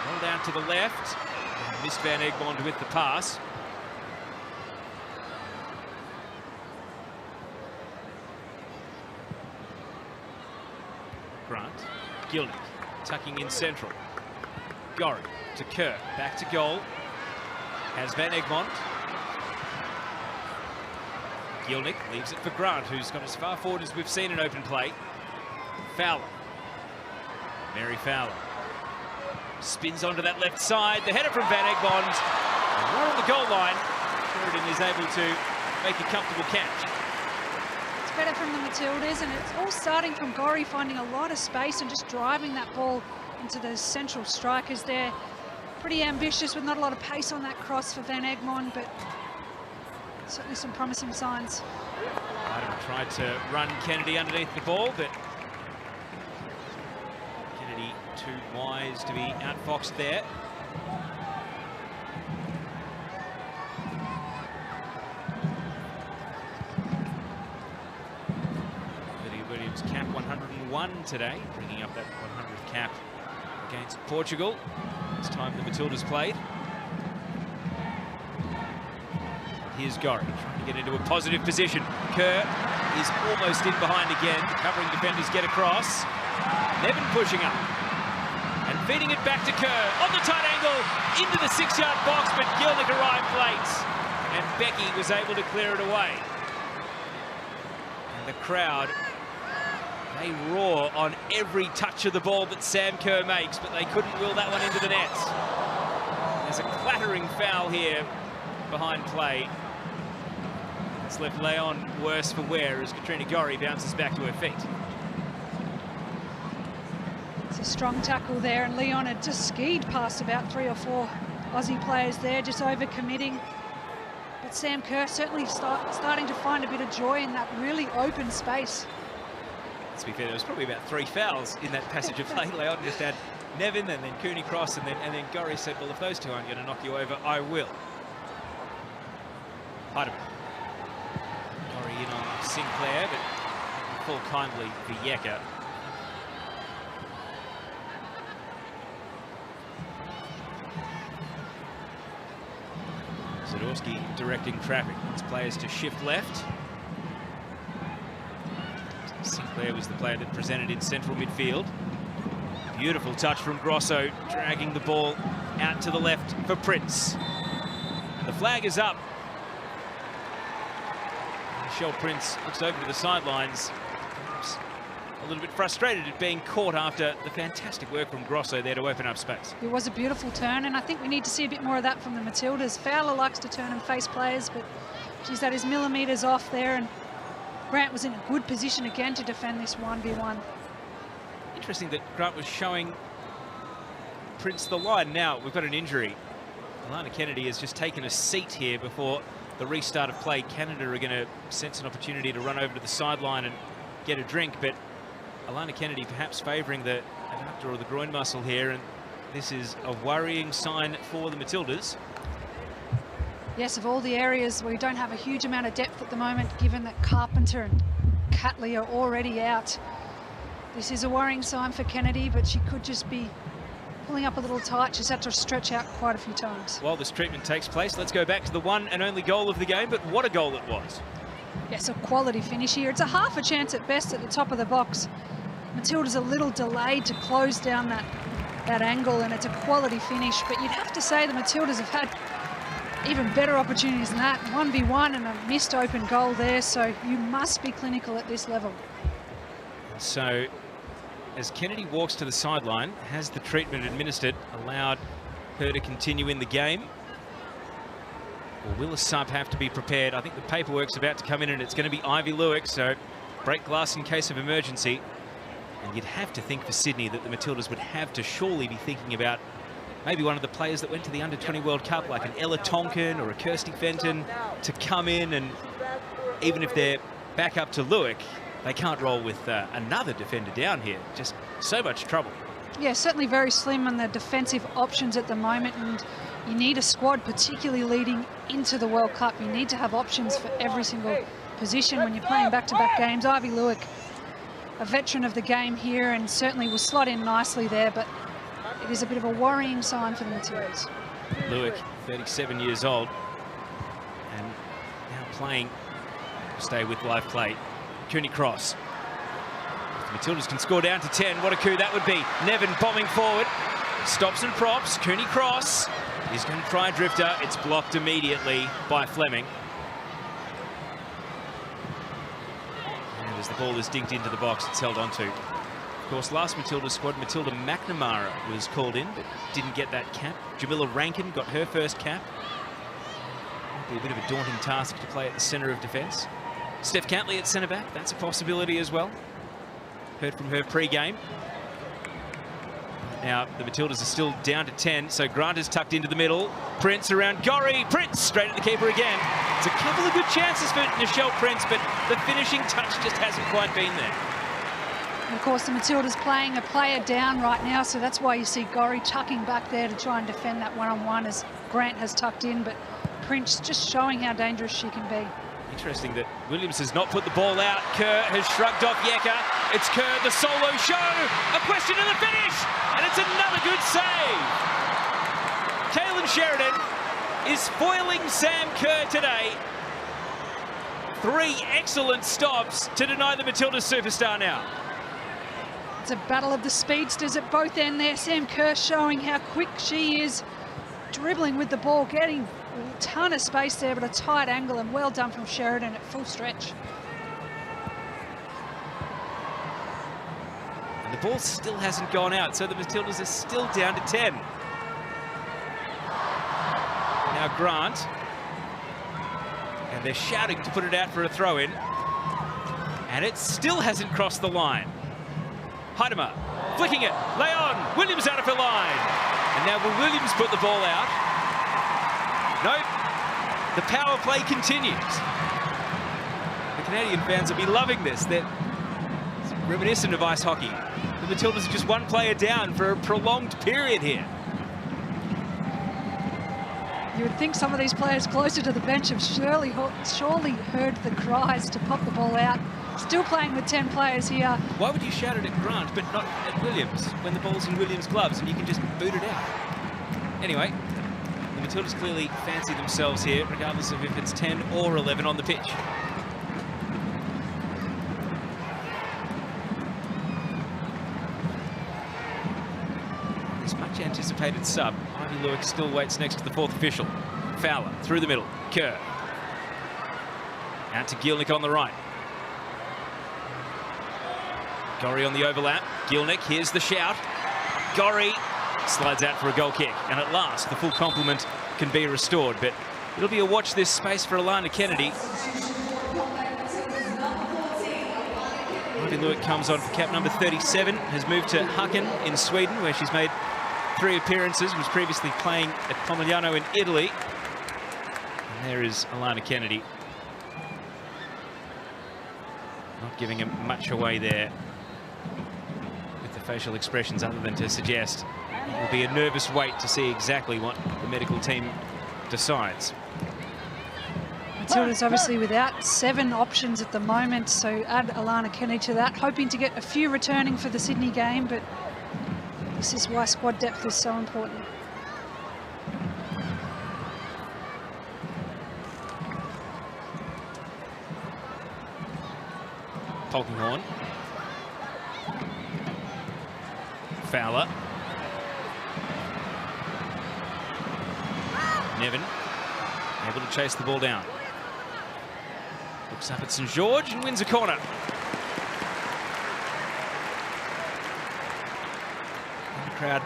Roll down to the left. Missed Van Egmond with the pass. Grant. Gielnik tucking in central. Gorry to Kerr. Back to goal. Has Van Egmond. Gielnik leaves it for Grant, who's gone as far forward as we've seen in open play. Fowler. Mary Fowler. Spins onto that left side. The header from Van Egmond. Right on the goal line. Sheridan is able to make a comfortable catch. It's better from the Matildas, and it's all starting from Gorry finding a lot of space and just driving that ball into the central strikers there. Pretty ambitious with not a lot of pace on that cross for Van Egmond, but certainly some promising signs. Heidemer tried to run Kennedy underneath the ball, but Kennedy too wise to be outfoxed there. Williams' cap 101 today, bringing up that 100th cap against Portugal. This time the Matildas played. Here's Gorry trying to get into a positive position. Kerr is almost in behind again. The covering defenders get across. Nevin pushing up and feeding it back to Kerr on the tight angle into the 6-yard box, but Gielnik arrived late and Becky was able to clear it away. And the crowd, they roar on every touch of the ball that Sam Kerr makes, but they couldn't will that one into the net. There's a clattering foul here behind play. It's left Leon worse for wear as Katrina Gorry bounces back to her feet. It's a strong tackle there, and Leon had just skied past about 3 or 4 Aussie players there, just over-committing. But Sam Kerr certainly starting to find a bit of joy in that really open space. To be fair, there was probably about 3 fouls in that passage of play. Leon just had Nevin and then Cooney Cross, and then Gorry said, well, if those two aren't going to knock you over, I will. Heidemann. Gorry in on Sinclair, but full kindly for Yeka. Zadorsky directing traffic. Wants players to shift left. Sinclair was the player that presented in central midfield. Beautiful touch from Grosso, dragging the ball out to the left for Prince. And the flag is up. Michelle Prince looks over to the sidelines, perhaps a little bit frustrated at being caught after the fantastic work from Grosso there to open up space. It was a beautiful turn, and I think we need to see a bit more of that from the Matildas. Fowler likes to turn and face players, but she's at his millimetres off there, and Grant was in a good position again to defend this 1v1. Interesting that Grant was showing Prince the line. Now we've got an injury. Alana Kennedy has just taken a seat here before the restart of play. Canada are going to sense an opportunity to run over to the sideline and get a drink, but Alana Kennedy perhaps favouring the adductor or the groin muscle here, and this is a worrying sign for the Matildas. Yes, of all the areas where we don't have a huge amount of depth at the moment, given that Carpenter and Catley are already out. This is a worrying sign for Kennedy, but she could just be pulling up a little tight. She's had to stretch out quite a few times. While this treatment takes place, let's go back to the one and only goal of the game, but what a goal it was. Yes, a quality finish here. It's a half a chance at best at the top of the box. Matilda's a little delayed to close down that angle, and it's a quality finish, but you'd have to say the Matildas have had even better opportunities than that. 1v1 and a missed open goal there, so you must be clinical at this level. So as Kennedy walks to the sideline, has the treatment administered, allowed her to continue in the game? Or will a sub have to be prepared? I think the paperwork's about to come in, and it's going to be Ivy Luick, so break glass in case of emergency. And you'd have to think for Sydney that the Matildas would have to surely be thinking about maybe one of the players that went to the Under-20 World Cup, like an Ella Tonkin or a Kirsty Fenton, to come in, and even if they're back up to Luick, they can't roll with another defender down here. Just so much trouble. Yeah, certainly very slim on the defensive options at the moment, and you need a squad, particularly leading into the World Cup. You need to have options for every single position when you're playing back-to-back games. Ivy Luick, a veteran of the game here, and certainly will slot in nicely there, but it is a bit of a worrying sign for the Matildas. Luick, 37 years old, and now playing, stay with live play. Cooney Cross. If the Matildas can score down to 10, what a coup that would be. Nevin bombing forward, stops and props. Cooney Cross is going to try a drifter. It's blocked immediately by Fleming. And as the ball is dinked into the box, it's held onto. Of course, last Matilda squad, Matilda McNamara was called in, but didn't get that cap. Jamila Rankin got her first cap. Might be a bit of a daunting task to play at the centre of defence. Steph Catley at centre-back, that's a possibility as well. Heard from her pre-game. Now, the Matildas are still down to 10, so Grant is tucked into the middle. Prince around Gorry. Prince straight at the keeper again. It's a couple of good chances for Nichelle Prince, but the finishing touch just hasn't quite been there. And of course, the Matildas playing a player down right now, so that's why you see Gorry tucking back there to try and defend that one-on-one as Grant has tucked in, but Prince just showing how dangerous she can be. Interesting that Williams has not put the ball out. Kerr has shrugged off Yeka. It's Kerr, the solo show. A question to the finish, and it's another good save. Kalen Sheridan is foiling Sam Kerr today. 3 excellent stops to deny the Matildas superstar now. It's a battle of the speedsters at both ends there. Sam Kerr showing how quick she is, dribbling with the ball, getting a ton of space there, but a tight angle, and well done from Sheridan at full stretch. And the ball still hasn't gone out, so the Matildas are still down to 10. Now Grant, and they're shouting to put it out for a throw-in, and it still hasn't crossed the line. Heidemer flicking it, Leon, Williams out of her line. And now will Williams put the ball out? Nope, the power play continues. The Canadian fans will be loving this. They're reminiscent of ice hockey. The Matildas are just one player down for a prolonged period here. You would think some of these players closer to the bench have surely heard the cries to pop the ball out. Still playing with 10 players here. Why would you shout it at Grant but not at Williams when the ball's in Williams' gloves and you can just boot it out? Anyway, the Matildas clearly fancy themselves here, regardless of if it's 10 or 11 on the pitch. This much anticipated sub. Ivy Luik still waits next to the 4th official. Fowler through the middle. Kerr. Out to Gielnik on the right. Gorry on the overlap. Gielnik, here's the shout. Gorry slides out for a goal kick. And at last, the full complement can be restored. But it'll be a watch this space for Alana Kennedy. Ivy Luik comes on for cap number 37. Has moved to Haken in Sweden, where she's made 3 appearances. Was previously playing at Pomigliano in Italy. And there is Alana Kennedy. Not giving him much away there with the facial expressions, other than to suggest it will be a nervous wait to see exactly what the medical team decides. Matilda's obviously without 7 options at the moment, so add Alana Kennedy to that, hoping to get a few returning for the Sydney game, but this is why squad depth is so important. Polkinghorne. Fowler. Nevin able to chase the ball down. Looks up at St George and wins a corner. And the crowd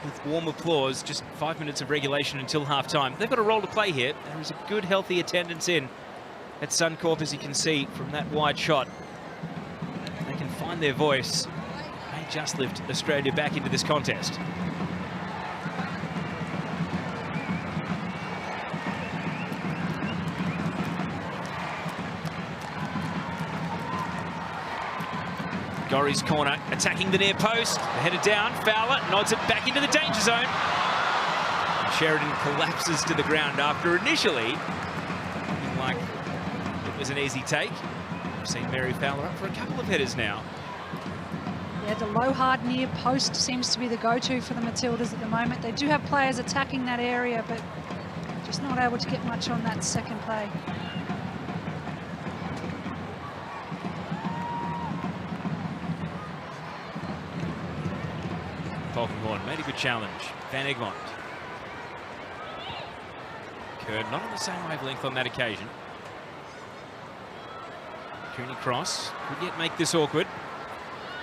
with warm applause. Just 5 minutes of regulation until half-time. They've got a role to play here. There is a good, healthy attendance in at Suncorp, as you can see from that wide shot. They can find their voice. May just lift Australia back into this contest. Gorry's corner, attacking the near post, headed down, Fowler nods it back into the danger zone. Sheridan collapses to the ground after initially looking like it was an easy take. We've seen Mary Fowler up for a couple of headers now. Yeah, the low hard near post seems to be the go-to for the Matildas at the moment. They do have players attacking that area, but just not able to get much on that second play. Polkinghorne made a good challenge. Van Egmond. Kerr not on the same wavelength on that occasion. Cooney cross. Could yet make this awkward.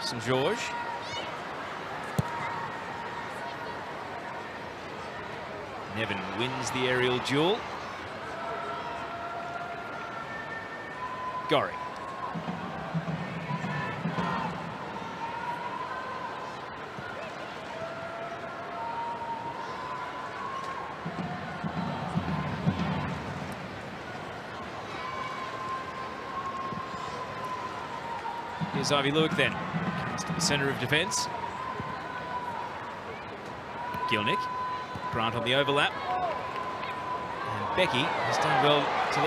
St George. Nevin wins the aerial duel. Gorry. Here's Ivy Luik then. Comes to the centre of defence. Gielnik. Grant on the overlap. And Becky has done well to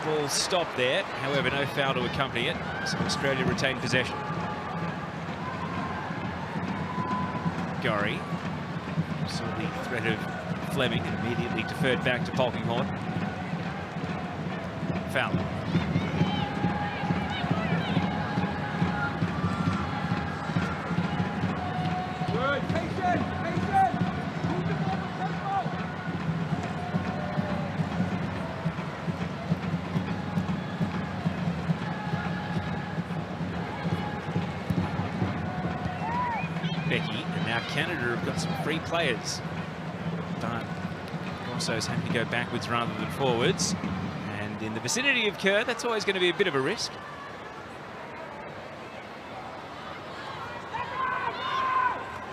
Ball stopped there, however, no foul to accompany it, so Australia retained possession. Gorry saw the threat of Fleming and immediately deferred back to Polkinghorne. Foul. Good. Patient. Patient. Move the ball with tempo. Becky, and now Canada have got some free players. But Grosso's having to go backwards rather than forwards. And in the vicinity of Kerr, that's always going to be a bit of a risk.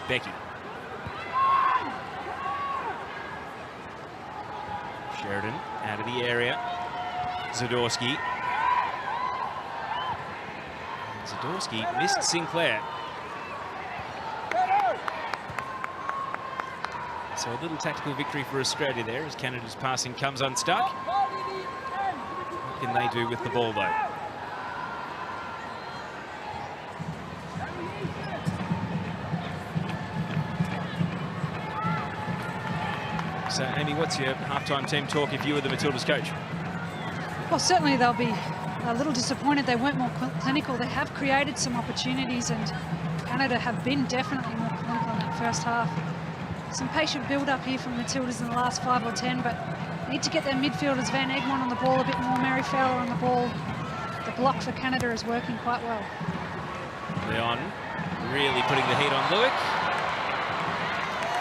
Becky. Sheridan out of the area. Zadorsky. Zadorsky missed Sinclair. So a little tactical victory for Australia there as Canada's passing comes unstuck. What can they do with the ball though? So Amy, what's your halftime team talk if you were the Matildas coach? Well, certainly they'll be a little disappointed they weren't more clinical. They have created some opportunities, and Canada have been definitely more clinical in that first half. Some patient build-up here from Matildas in the last 5 or 10, but need to get their midfielders, Van Egmond on the ball a bit more, Mary Fowler on the ball. The block for Canada is working quite well. Leon really putting the heat on Lewick.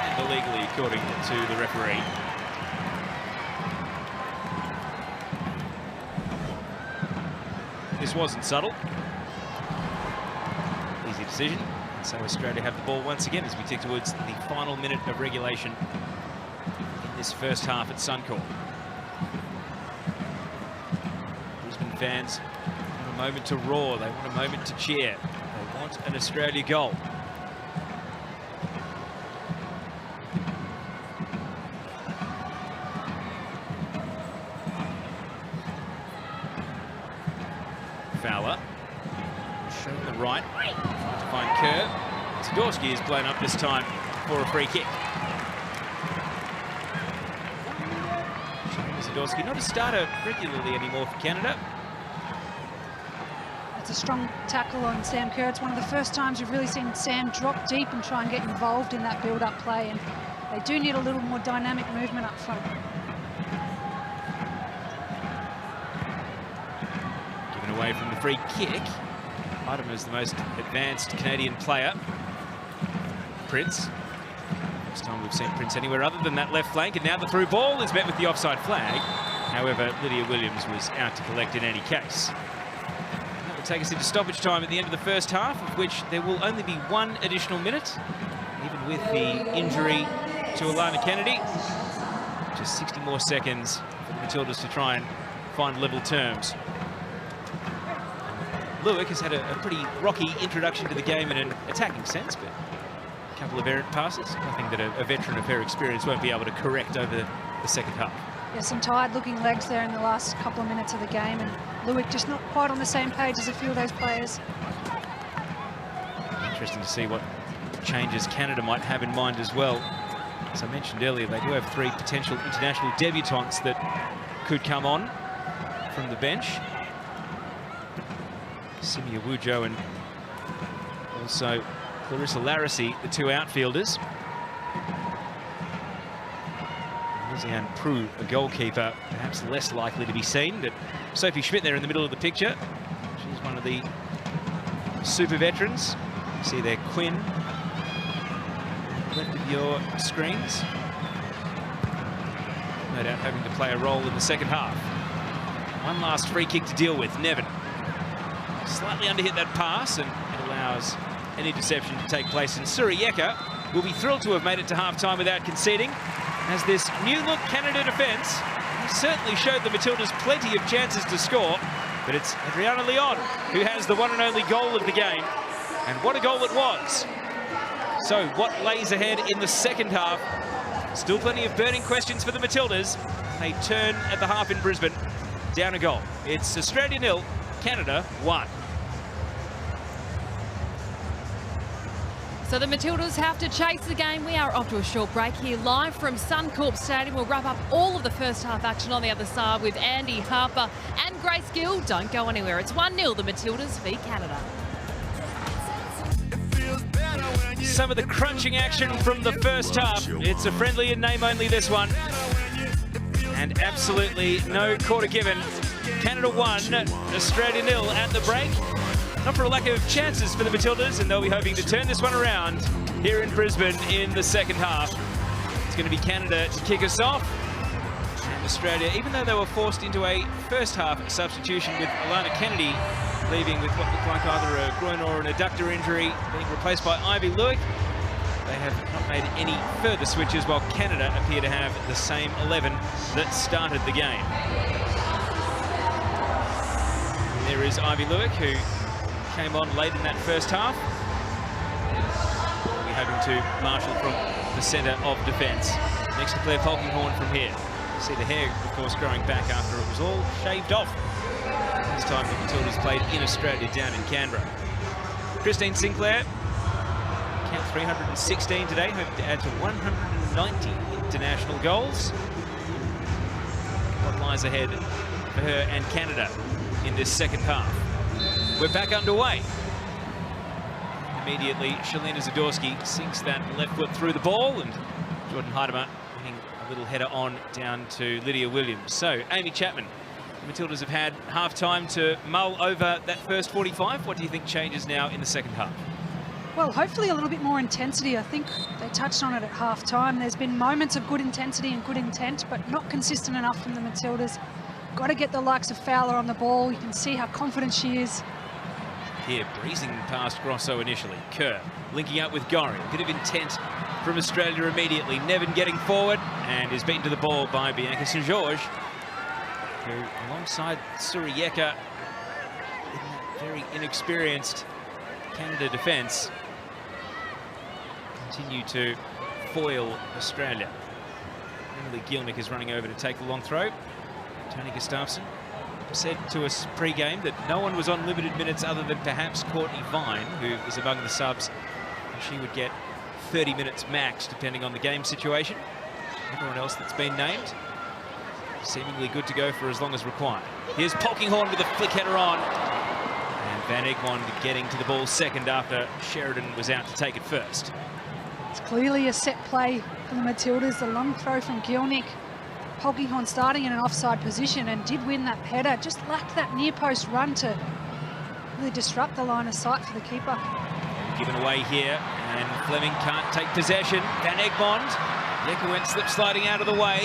And illegally, according to the referee. This wasn't subtle. Easy decision. So Australia have the ball once again as we tick towards the final minute of regulation in this first half at Suncorp. Brisbane fans want a moment to roar. They want a moment to cheer. They want an Australia goal. Fowler showing the right to find Kerr. Zadorsky is blown up this time for a free kick. Zadorsky not a starter regularly anymore for Canada. It's a strong tackle on Sam Kerr. It's one of the first times we've really seen Sam drop deep and try and get involved in that build-up play, and they do need a little more dynamic movement up front. Given away from the free kick. Item is the most advanced Canadian player. Prince. First time we've seen Prince anywhere other than that left flank, and now the through ball is met with the offside flag. However, Lydia Williams was out to collect in any case. That will take us into stoppage time at the end of the first half, of which there will only be 1 additional minute, even with the injury to Alana Kennedy. Just 60 more seconds for the Matildas to try and find level terms. Lewick has had a pretty rocky introduction to the game in an attacking sense, but a couple of errant passes, nothing that a veteran of her experience won't be able to correct over the second half. Yeah, some tired-looking legs there in the last couple of minutes of the game, and Lewick just not quite on the same page as a few of those players. Interesting to see what changes Canada might have in mind as well. As I mentioned earlier, they do have 3 potential international debutantes that could come on from the bench. Simi Awujo and also Clarissa Larissy, the 2 outfielders. Lisanne Prue, a goalkeeper, perhaps less likely to be seen, but Sophie Schmidt there in the middle of the picture. She's one of the super veterans. You see there Quinn, left of your screens. No doubt having to play a role in the second half. One last free kick to deal with, Nevin. Slightly underhit that pass, and it allows any deception to take place. And Surieka will be thrilled to have made it to half-time without conceding, as this new-look Canada defence certainly showed the Matildas plenty of chances to score, but it's Adriana Leon who has the one and only goal of the game, and what a goal it was. So what lays ahead in the second half? Still plenty of burning questions for the Matildas. They turn at the half in Brisbane. down a goal. It's Australia 0, Canada 1. So the Matildas have to chase the game. We are off to a short break here live from Suncorp Stadium. We'll wrap up all of the first half action on the other side with Andy Harper and Grace Gill. Don't go anywhere. It's 1-0 the Matildas v Canada. Some of the crunching action from the first half. It's a friendly in name only, this one. And absolutely no quarter given. Canada 1, Australia 0 at the break. Not for a lack of chances for the Matildas, and they'll be hoping to turn this one around here in Brisbane in the second half. It's going to be Canada to kick us off. And Australia, even though they were forced into a first half substitution with Alana Kennedy leaving with what looked like either a groin or an adductor injury, being replaced by Ivy Luick, they have not made any further switches, while Canada appear to have the same 11 that started the game. There is Ivy Luick, who came on late in that first half. We're hoping to marshal from the centre of defence. Next to Claire Polkinghorne from here. You see the hair, of course, growing back after it was all shaved off. This time the Matildas played in Australia down in Canberra. Christine Sinclair, count 316 today, hoping to add to 190 international goals. What lies ahead for her and Canada in this second half? We're back underway. Immediately, Shalina Zadorsky sinks that left foot through the ball, and Jordan Heidemer hitting a little header on down to Lydia Williams. So, Amy Chapman, the Matildas have had half-time to mull over that first 45. What do you think changes now in the second half? Well, hopefully a little bit more intensity. I think they touched on it at half-time. There's been moments of good intensity and good intent, but not consistent enough from the Matildas. Got to get the likes of Fowler on the ball. You can see how confident she is. Here, breezing past Grosso initially. Kerr linking up with Gorry. A bit of intent from Australia immediately. Nevin getting forward and is beaten to the ball by Bianca St. George, who, alongside Surieka, in that very inexperienced Canada defence, continue to foil Australia. Emily Gielnik is running over to take the long throw. Tony Gustafsson said to us pre-game that no one was on limited minutes other than perhaps Courtney Vine, who is among the subs. She would get 30 minutes max, depending on the game situation. Everyone else that's been named, seemingly good to go for as long as required. Here's Polkinghorne with a flick header on. And Van Egmond getting to the ball second after Sheridan was out to take it first. It's clearly a set play for the Matildas. The long throw from Gielnik. Polkinghorne starting in an offside position and did win that header. Just lacked that near post run to really disrupt the line of sight for the keeper. Given away here, and Fleming can't take possession. Van Egmond. Yeka went slip sliding out of the way.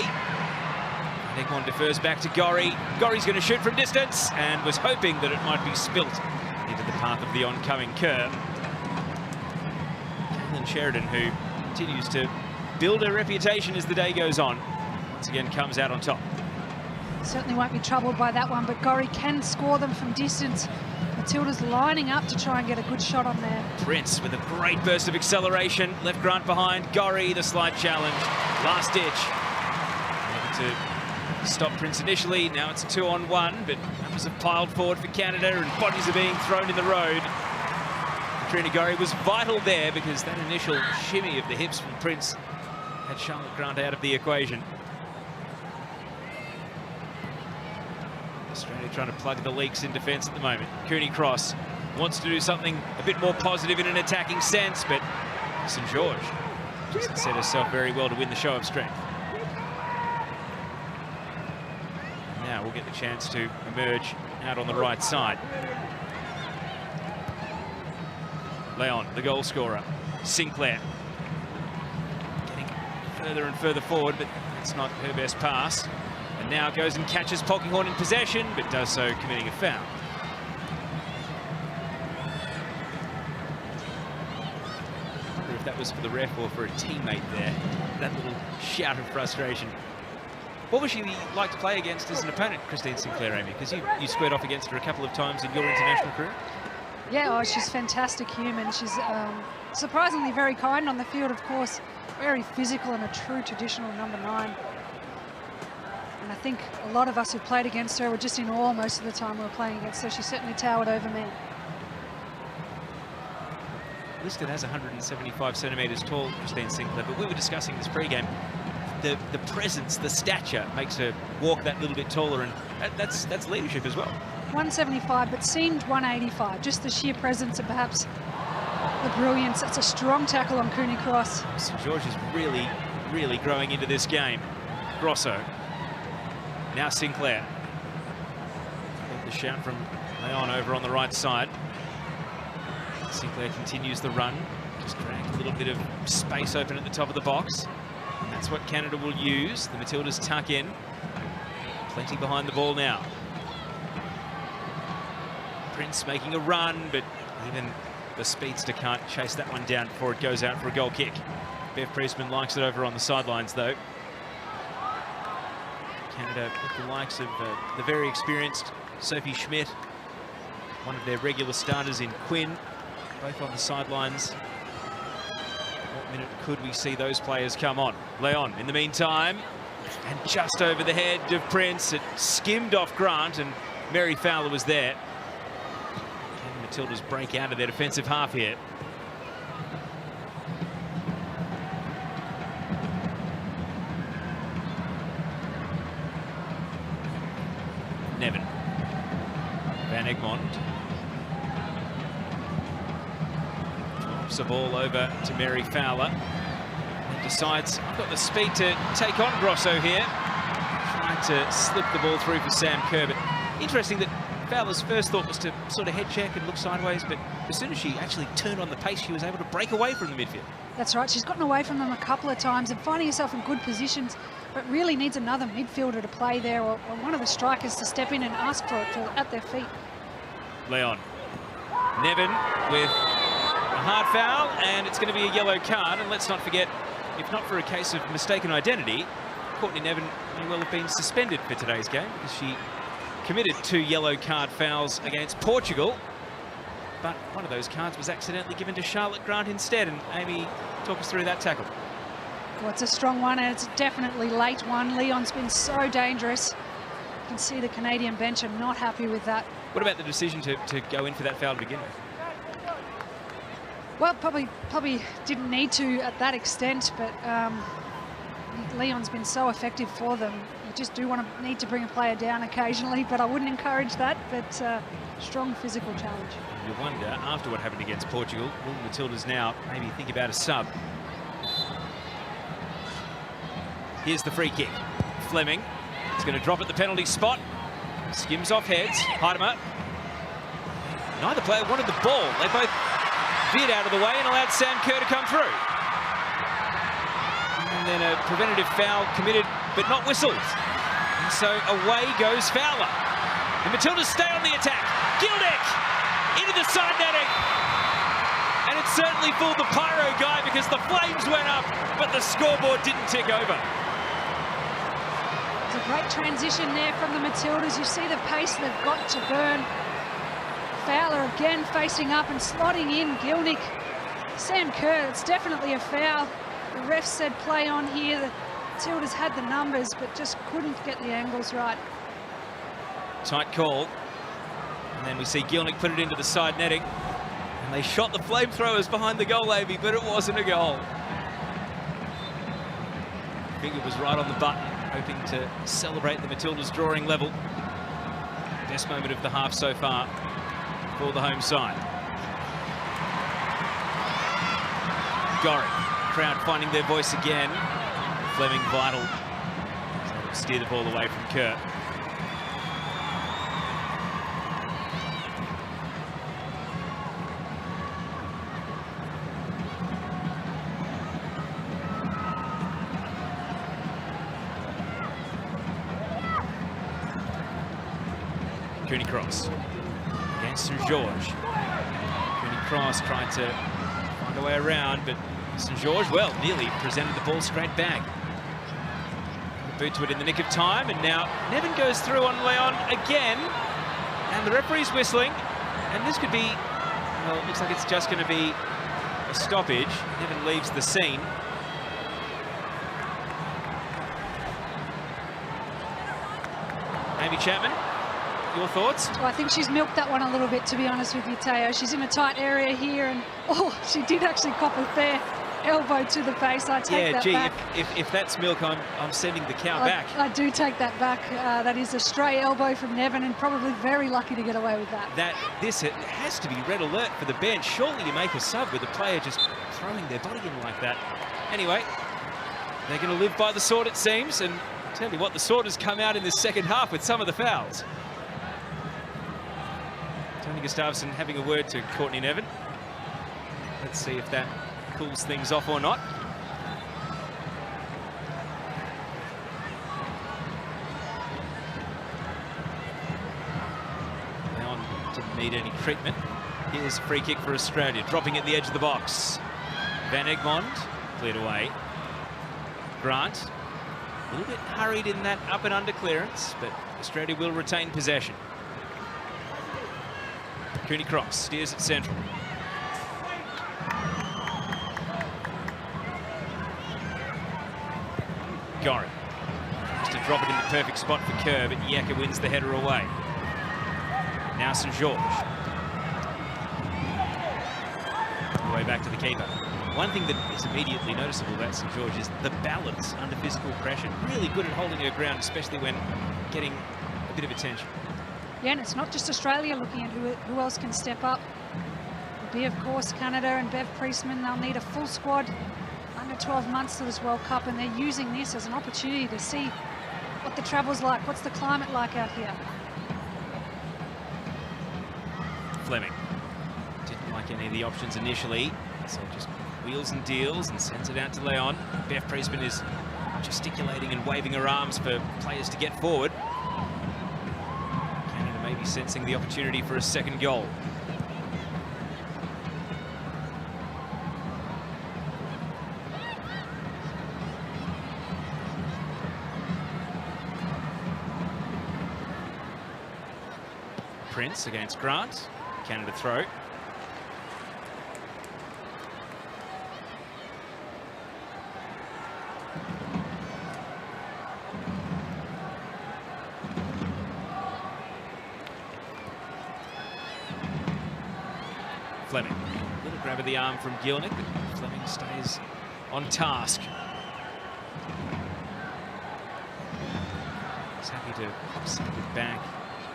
Van Egmond defers back to Gorry. Gorry's going to shoot from distance and was hoping that it might be spilt into the path of the oncoming Kerr. Caitlin Sheridan, who continues to build her reputation as the day goes on, once again comes out on top. Certainly won't be troubled by that one, but Gorry can score them from distance. Matilda's lining up to try and get a good shot on there. Prince with a great burst of acceleration. Left Grant behind. Gorry, the slide challenge. Last ditch. Able to stop Prince initially. Now it's a 2-on-1, but numbers have piled forward for Canada and bodies are being thrown in the road. Katrina Gorry was vital there because that initial shimmy of the hips from Prince had Charlotte Grant out of the equation. Australia trying to plug the leaks in defence at the moment. Cooney Cross wants to do something a bit more positive in an attacking sense, but St. George just set herself very well to win the show of strength. Now we'll get the chance to emerge out on the right side. Leon, the goal scorer. Sinclair getting further and further forward, but it's not her best pass. And now goes and catches Polkinghorne in possession, but does so committing a foul. I wonder if that was for the ref or for a teammate there. That little shout of frustration. What was she like to play against as an opponent, Christine Sinclair, Amy? Because you squared off against her a couple of times in your international career. Yeah, oh, she's a fantastic human. She's surprisingly very kind on the field, of course. Very physical and a true traditional number 9. And I think a lot of us who played against her were just in awe most of the time we were playing against her. She certainly towered over men. Listed as 175 centimetres tall, Christine Sinclair, but we were discussing this pre-game. The presence, the stature makes her walk that little bit taller, and that's leadership as well. 175, but seemed 185. Just the sheer presence and perhaps the brilliance. That's a strong tackle on Cooney Cross. St George is really, really growing into this game. Grosso. Now Sinclair. The shout from Leon over on the right side. Sinclair continues the run. Just dragged a little bit of space open at the top of the box. And that's what Canada will use. The Matildas tuck in. Plenty behind the ball now. Prince making a run, but even the speedster can't chase that one down before it goes out for a goal kick. Bev Priestman likes it over on the sidelines, though. Canada with the likes of the very experienced Sophie Schmidt, one of their regular starters in Quinn, both on the sidelines. What minute could we see those players come on? Leon, in the meantime, and just over the head of Prince, it skimmed off Grant, and Mary Fowler was there. Can the Matildas break out of their defensive half here? Nevin. Van Egmond. Drops the ball over to Mary Fowler. And decides, I've got the speed to take on Grosso here. Tried to slip the ball through for Sam Kerr, but interesting that Fowler's first thought was to sort of head check and look sideways, but as soon as she actually turned on the pace, she was able to break away from the midfield. That's right, she's gotten away from them a couple of times and finding herself in good positions, but really needs another midfielder to play there, or one of the strikers to step in and ask for it at their feet. Leon. Nevin with a hard foul, and it's going to be a yellow card. And let's not forget, if not for a case of mistaken identity, Courtney Nevin may well have been suspended for today's game because she committed 2 yellow card fouls against Portugal. But one of those cards was accidentally given to Charlotte Grant instead. And Amy, talk us through that tackle. Well, it's a strong one, and it's a definitely late one. Leon's been so dangerous. You can see the Canadian bench are not happy with that. What about the decision to go in for that foul to begin with? Well, probably didn't need to at that extent, but Leon's been so effective for them. You just do need to bring a player down occasionally, but I wouldn't encourage that. But strong physical challenge. You wonder, after what happened against Portugal, will Matildas now maybe think about a sub? Here's the free kick. Fleming is going to drop at the penalty spot. Skims off heads. Heidemer. Neither player wanted the ball. They both veered out of the way and allowed Sam Kerr to come through. And then a preventative foul committed, but not whistled. And so away goes Fowler. The Matildas stay on the attack. Gildick into the side netting. And it certainly fooled the Pyro guy because the flames went up, but the scoreboard didn't tick over. It's a great transition there from the Matildas. You see the pace they've got to burn. Fowler again facing up and slotting in Gilnick. Sam Kerr, it's definitely a foul. The ref said play on here. The Matildas had the numbers, but just couldn't get the angles right. Tight call. And then we see Gilnick put it into the side netting. And they shot the flamethrowers behind the goal, Amy, but it wasn't a goal. Finger was right on the button, hoping to celebrate the Matildas' drawing level. Best moment of the half so far for the home side. Gorry, crowd finding their voice again. Fleming vital. So steer the ball away from Kerr. Cooney Cross against St George. Cooney Cross tried to find a way around, but St George, well, nearly presented the ball straight back. Boot to it in the nick of time, and now Nevin goes through on Leon again, and the referee's whistling, and this could be, well, it looks like it's just going to be a stoppage. Nevin leaves the scene. Amy Chapman, your thoughts? Well, I think she's milked that one a little bit, to be honest with you, Teo. She's in a tight area here, and she did actually cop a fair elbow to the face. I take that back. If that's milk, I'm sending the cow back. I do take that back. That is a stray elbow from Nevin, and probably very lucky to get away with that. This has to be red alert for the bench. Surely you make a sub with a player just throwing their body in like that. Anyway, they're going to live by the sword, it seems, and I'll tell you what, the sword has come out in the second half with some of the fouls. Tony Gustafsson having a word to Courtney Nevin. Let's see if that cools things off or not. Leon didn't need any treatment. Here's a free kick for Australia, dropping at the edge of the box. Van Egmond cleared away. Grant, a little bit hurried in that up and under clearance, but Australia will retain possession. Cooney Cross steers at central. Gorry has to drop it in the perfect spot for Kerr, but Yeka wins the header away. Now St George. All the way back to the keeper. One thing that is immediately noticeable about St George is the balance under physical pressure. Really good at holding her ground, especially when getting a bit of attention. Yeah, and it's not just Australia looking at who else can step up. It'll be, of course, Canada and Bev Priestman. They'll need a full squad under 12 months to this World Cup, and they're using this as an opportunity to see what the travel's like, what's the climate like out here. Fleming didn't like any of the options initially, so just wheels and deals and sends it out to Leon. Bev Priestman is gesticulating and waving her arms for players to get forward. Canada maybe sensing the opportunity for a second goal. Prince against Grant. Canada throw. Fleming. A little grab of the arm from Gielnik, but Fleming stays on task. He's happy to send it back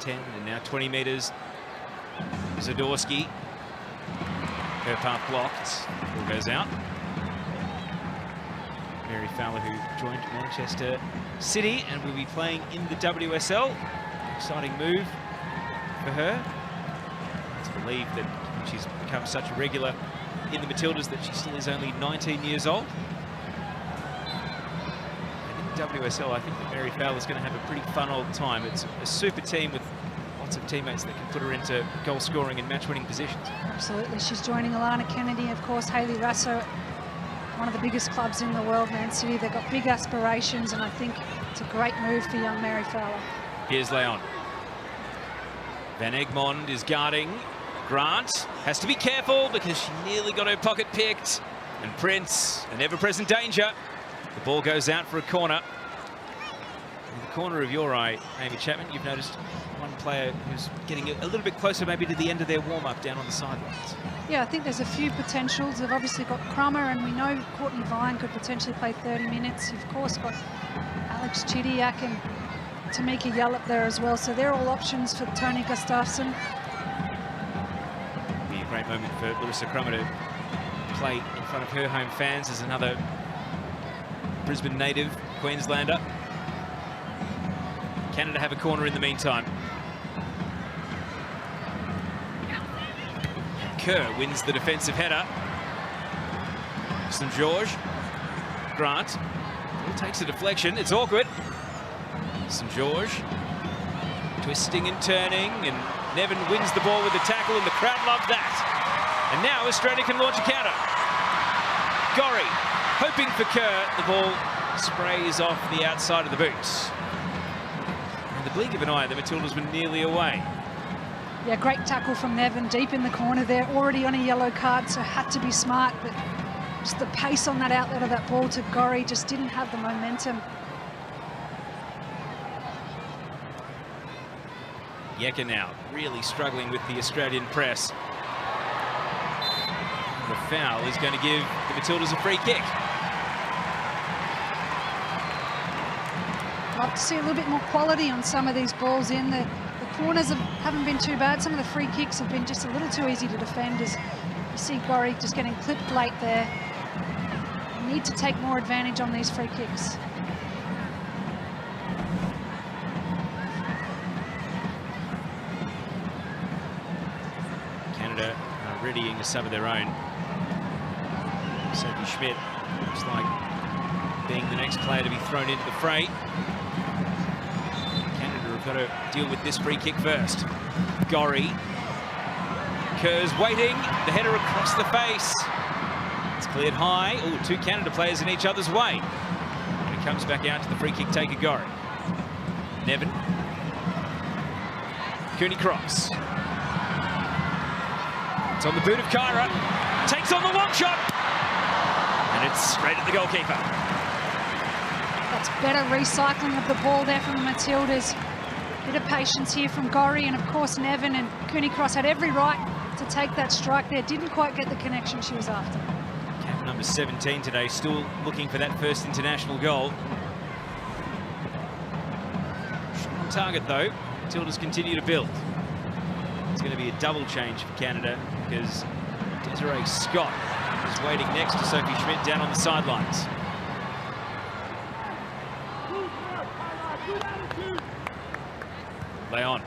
10 and now 20 metres. Zadorsky. Her path blocked. Ball goes out. Mary Fowler, who joined Manchester City and will be playing in the WSL. Exciting move for her. To believe that she's become such a regular in the Matildas that she still is only 19 years old. And in the WSL, I think that Mary Fowler's going to have a pretty fun old time. It's a super team with lots of teammates that can put her into goal scoring and match winning positions. Absolutely. She's joining Alana Kennedy, of course, Hayley Raso, one of the biggest clubs in the world, Man City. They've got big aspirations, and I think it's a great move for young Mary Fowler. Here's Leon. Van Egmond is guarding. Grant has to be careful because she nearly got her pocket picked. And Prince, an ever-present danger. The ball goes out for a corner. In the corner of your eye, Amy Chapman, you've noticed one player who's getting a little bit closer maybe to the end of their warm-up down on the sidelines. Yeah, I think there's a few potentials. They've obviously got Crummer, and we know Courtney Vine could potentially play 30 minutes. You've, of course, got Alex Chidiac and Tamika Yallop there as well. So they're all options for Tony Gustafsson. Be a great moment for Larissa Crummer to play in front of her home fans as another Brisbane native, Queenslander. Canada have a corner in the meantime. Kerr wins the defensive header. St George. Grant. Takes a deflection. It's awkward. St George. Twisting and turning. And Nevin wins the ball with the tackle, and the crowd loved that. And now Australia can launch a counter. Gorry hoping for Kerr. The ball sprays off the outside of the boots. In the blink of an eye, the Matildas were nearly away. Yeah, great tackle from Nevin, deep in the corner there, already on a yellow card, so had to be smart, but just the pace on that outlet of that ball to Gorry just didn't have the momentum. Yeka now really struggling with the Australian press. The foul is going to give the Matildas a free kick. Like to see a little bit more quality on some of these balls in. The corners haven't been too bad. Some of the free kicks have been just a little too easy to defend, as you see Gorry just getting clipped late there. You need to take more advantage on these free kicks. Canada are readying to sub of their own. Sophie Schmidt looks like being the next player to be thrown into the fray. Canada have got to deal with this free kick first. Gorry. Kerr's waiting. The header across the face. It's cleared high. Oh, two Canada players in each other's way. And it comes back out to the free kick taker, Gorry. Nevin. Cooney cross. It's on the boot of Kyra. Takes on the long shot. And it's straight at the goalkeeper. That's better recycling of the ball there from the Matildas. Bit of patience here from Gorry, and of course Nevin and Cooney Cross had every right to take that strike there. Didn't quite get the connection she was after. Cap number 17 today, still looking for that first international goal. Shot on target though. Matildas continue to build. It's going to be a double change for Canada because Desiree Scott is waiting next to Sophie Schmidt down on the sidelines. Leon.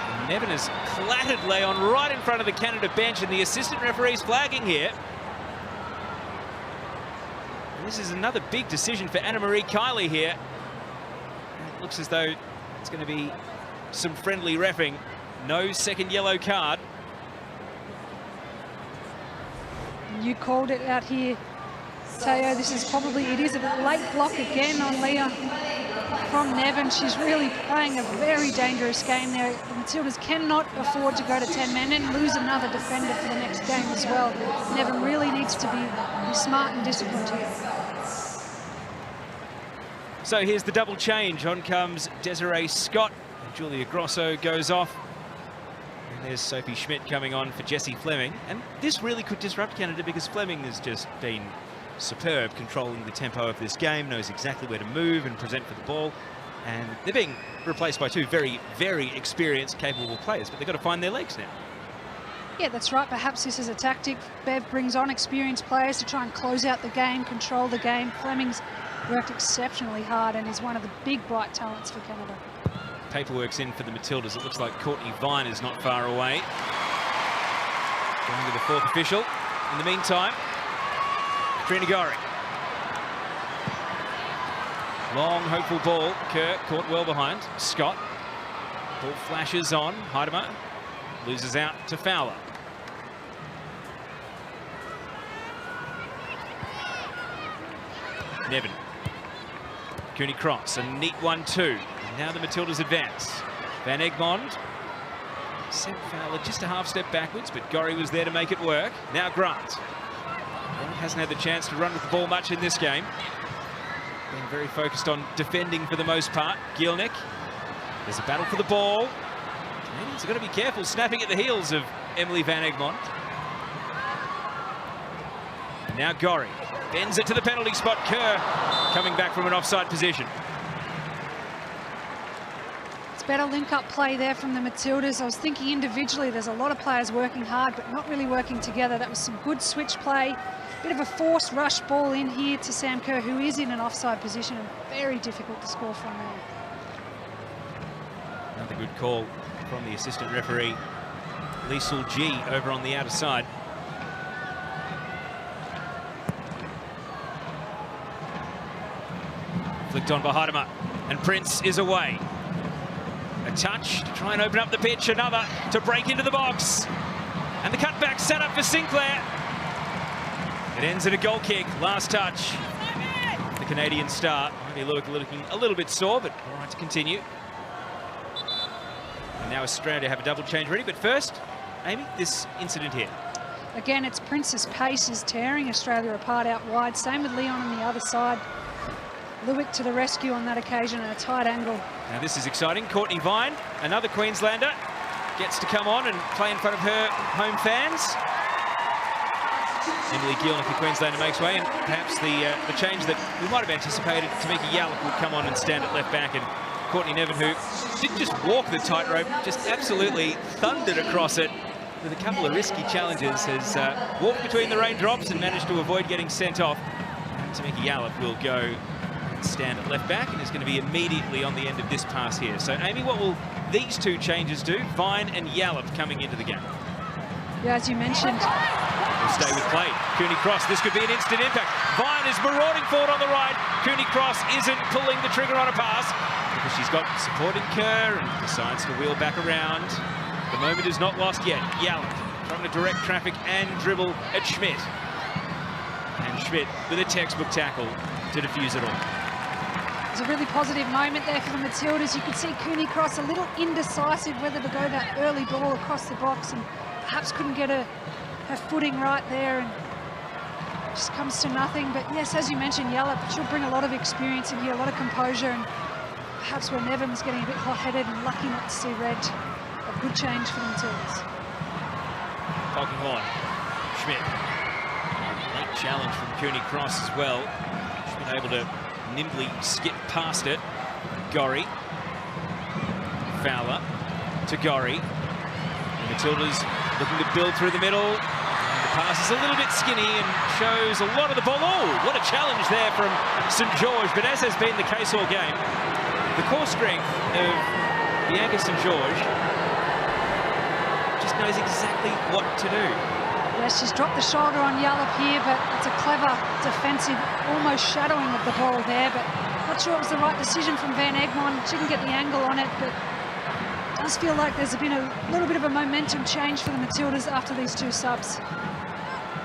And Nevin has clattered Leon right in front of the Canada bench, and the assistant referee's flagging here. And this is another big decision for Anna-Marie Kiley here. And it looks as though it's going to be some friendly reffing. No second yellow card. You called it out here, Teo. This is probably, it is a late block again on Leon from Nevin. She's really playing a very dangerous game there. The Matildas cannot afford to go to 10 men and lose another defender for the next game as well. Nevin really needs to be smart and disciplined here. So here's the double change. On comes Desiree Scott. Julia Grosso goes off. And there's Sophie Schmidt coming on for Jessie Fleming. And this really could disrupt Canada because Fleming has just been superb controlling the tempo of this game, knows exactly where to move and present for the ball. And they're being replaced by two very, very experienced, capable players, but they've got to find their legs now. Yeah, that's right. Perhaps this is a tactic. Bev brings on experienced players to try and close out the game, control the game. Fleming's worked exceptionally hard and is one of the big, bright talents for Canada. Paperwork's in for the Matildas. It looks like Courtney Vine is not far away. Going to the fourth official. In the meantime, Katrina Gorry. Long, hopeful ball. Kerr caught well behind. Scott. Ball flashes on. Heidemer loses out to Fowler. Nevin. Cooney Cross. A neat 1-2. Now the Matildas advance. Van Egmond sent Fowler just a half step backwards, but Gorry was there to make it work. Now Grant. Grant hasn't had the chance to run with the ball much in this game. Being very focused on defending for the most part. Gielnik. There's a battle for the ball. Canadians have got to be careful snapping at the heels of Emily Van Egmond. And now Gorry bends it to the penalty spot. Kerr coming back from an offside position. Better link-up play there from the Matildas. I was thinking individually there's a lot of players working hard but not really working together. That was some good switch play. Bit of a forced rush ball in here to Sam Kerr, who is in an offside position and very difficult to score from there. Another good call from the assistant referee, Liesl G, over on the outer side. Flicked on by Heidemer, and Prince is away. A touch to try and open up the pitch, another to break into the box. And the cutback set up for Sinclair. It ends in a goal kick, last touch. The Canadian star might be looking a little bit sore, but all right to continue. And now Australia have a double change ready, but first, Amy, this incident here. Again, it's Prince's pace is tearing Australia apart out wide. Same with Leon on the other side. Lewick to the rescue on that occasion at a tight angle. Now this is exciting. Courtney Vine, another Queenslander, gets to come on and play in front of her home fans. Emily Gielnik, the Queenslander, makes way, and perhaps the change that we might have anticipated, Tamika Yallop would come on and stand at left back, and Courtney Nevin, who didn't just walk the tightrope, just absolutely thundered across it with a couple of risky challenges, has walked between the raindrops and managed to avoid getting sent off. And Tamika Yallop will go and stand at left back and is going to be immediately on the end of this pass here. So, Amy, what will these two changes do? Vine and Yallop coming into the game. Yeah, as you mentioned. We'll stay with play. Cooney Cross, this could be an instant impact. Vine is marauding forward on the right. Cooney Cross isn't pulling the trigger on a pass because she's got supporting Kerr and decides to wheel back around. The moment is not lost yet. Yallop trying to direct traffic and dribble at Schmidt. And Schmidt with a textbook tackle to defuse it all. It was a really positive moment there for the Matildas. You could see Cooney Cross a little indecisive whether to go that early ball across the box and perhaps couldn't get her footing right there, and just comes to nothing. But yes, as you mentioned, Yallop, she'll bring a lot of experience in here, a lot of composure, and perhaps where Nevin was getting a bit hot-headed and lucky not to see red. A good change for the Matildas. Polkinghorne, Schmidt. Late challenge from Cooney Cross as well. She's been able to nimbly skip past it. Gorry. Fowler to Gorry. The Matildas looking to build through the middle. The pass is a little bit skinny and shows a lot of the ball. Oh, what a challenge there from St George. But as has been the case all game, the core strength of Bianca St George just knows exactly what to do. Yes, she's dropped the shoulder on Yallop here, but it's a clever defensive, almost shadowing of the ball there. But not sure it was the right decision from Van Egmond. She didn't get the angle on it, but it does feel like there's been a little bit of a momentum change for the Matildas after these two subs.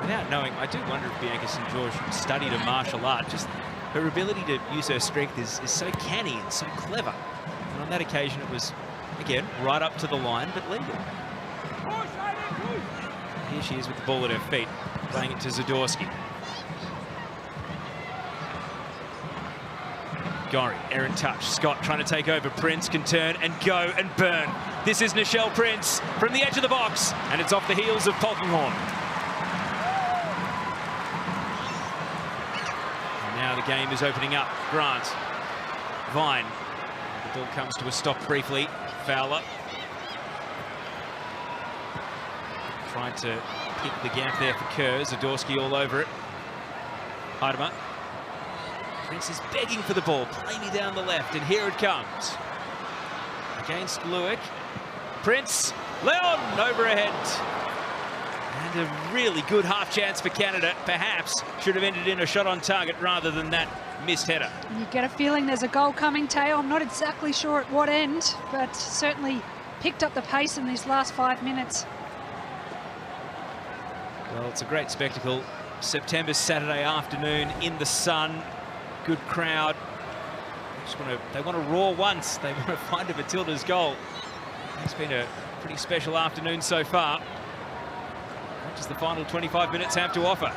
Without knowing, I do wonder if Bianca St George studied a martial art. Just her ability to use her strength is so canny and so clever. And on that occasion, it was, again, right up to the line, but legal. Here she is with the ball at her feet, playing it to Zadorsky. Gorry, errant touch. Scott trying to take over. Prince can turn and go and burn. This is Nichelle Prince from the edge of the box, and it's off the heels of Polkinghorne. And now the game is opening up. Grant, Vine. The ball comes to a stop briefly. Fowler. Trying to pick the gap there for Kerr. Zadorsky all over it. Heidemer. Prince is begging for the ball, plainly down the left, and here it comes. Against Lewick. Prince, Leon overhead. And a really good half chance for Canada. Perhaps should have ended in a shot on target rather than that missed header. You get a feeling there's a goal coming, Teo. I'm not exactly sure at what end, but certainly picked up the pace in these last 5 minutes. Well, it's a great spectacle. September, Saturday afternoon in the sun. Good crowd. They want to roar once. They want to find a Matilda's goal. It's been a pretty special afternoon so far. What does the final 25 minutes have to offer?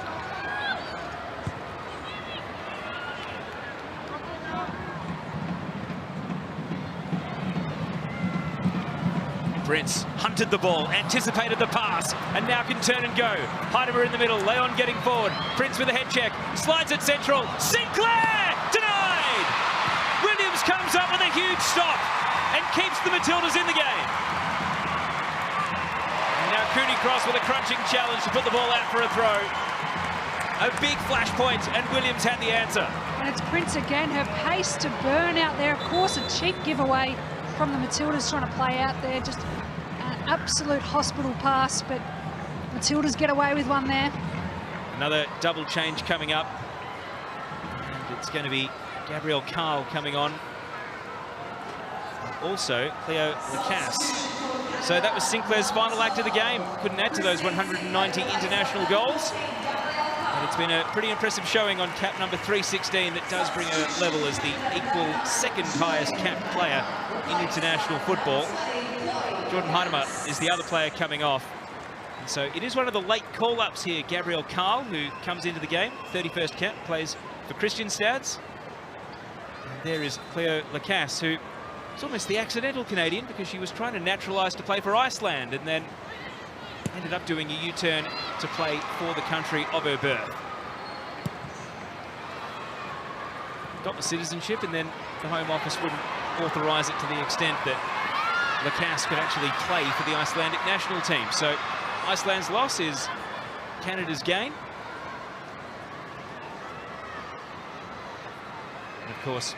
Prince hunted the ball, anticipated the pass, and now can turn and go. Heidemer in the middle, Leon getting forward. Prince with a head check, slides it central. Sinclair denied! Williams comes up with a huge stop and keeps the Matildas in the game. And now Cooney Cross with a crunching challenge to put the ball out for a throw. A big flashpoint, and Williams had the answer. And it's Prince again, her pace to burn out there. Of course, a cheap giveaway from the Matildas trying to play out there. Just an absolute hospital pass, but Matildas get away with one there. Another double change coming up. And it's going to be Gabrielle Carl coming on. Also, Cleo Lacasse. So that was Sinclair's final act of the game. Couldn't add to those 190 international goals. But it's been a pretty impressive showing on cap number 316 that does bring her level as the equal second highest capped player in international football. Jordan Heidemer is the other player coming off. And so it is one of the late call-ups here. Gabrielle Carl, who comes into the game, 31st cap, plays for Kristianstads. There is Cleo Lacasse, who is almost the accidental Canadian because she was trying to naturalise to play for Iceland and then ended up doing a U-turn to play for the country of her birth. Got the citizenship, and then the Home Office wouldn't authorise it to the extent that Lacasse could actually play for the Icelandic national team. So Iceland's loss is Canada's gain. And of course,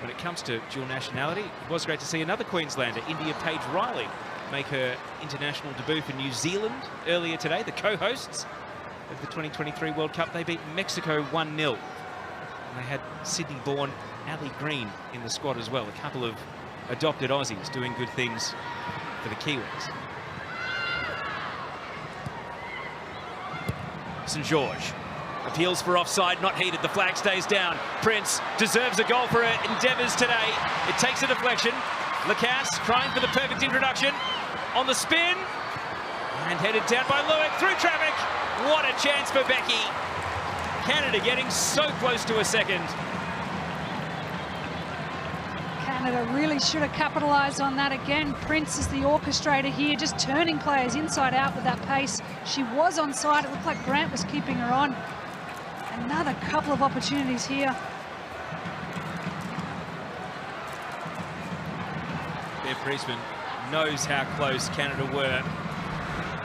when it comes to dual nationality, it was great to see another Queenslander, India Paige Riley, make her international debut for New Zealand earlier today. The co-hosts of the 2023 World Cup, they beat Mexico 1-0. And they had Sydney-born Ali Green in the squad as well, a couple of adopted Aussies doing good things for the Kiwis. St George appeals for offside, not heeded. The flag stays down. Prince deserves a goal for her endeavours today. It takes a deflection. Lacasse trying for the perfect introduction. On the spin. And headed down by Lewick through traffic. What a chance for Becky. Canada getting so close to a second. Canada really should have capitalised on that again. Prince is the orchestrator here, just turning players inside out with that pace. She was onside. It looked like Grant was keeping her on. Another couple of opportunities here. Bev Priestman knows how close Canada were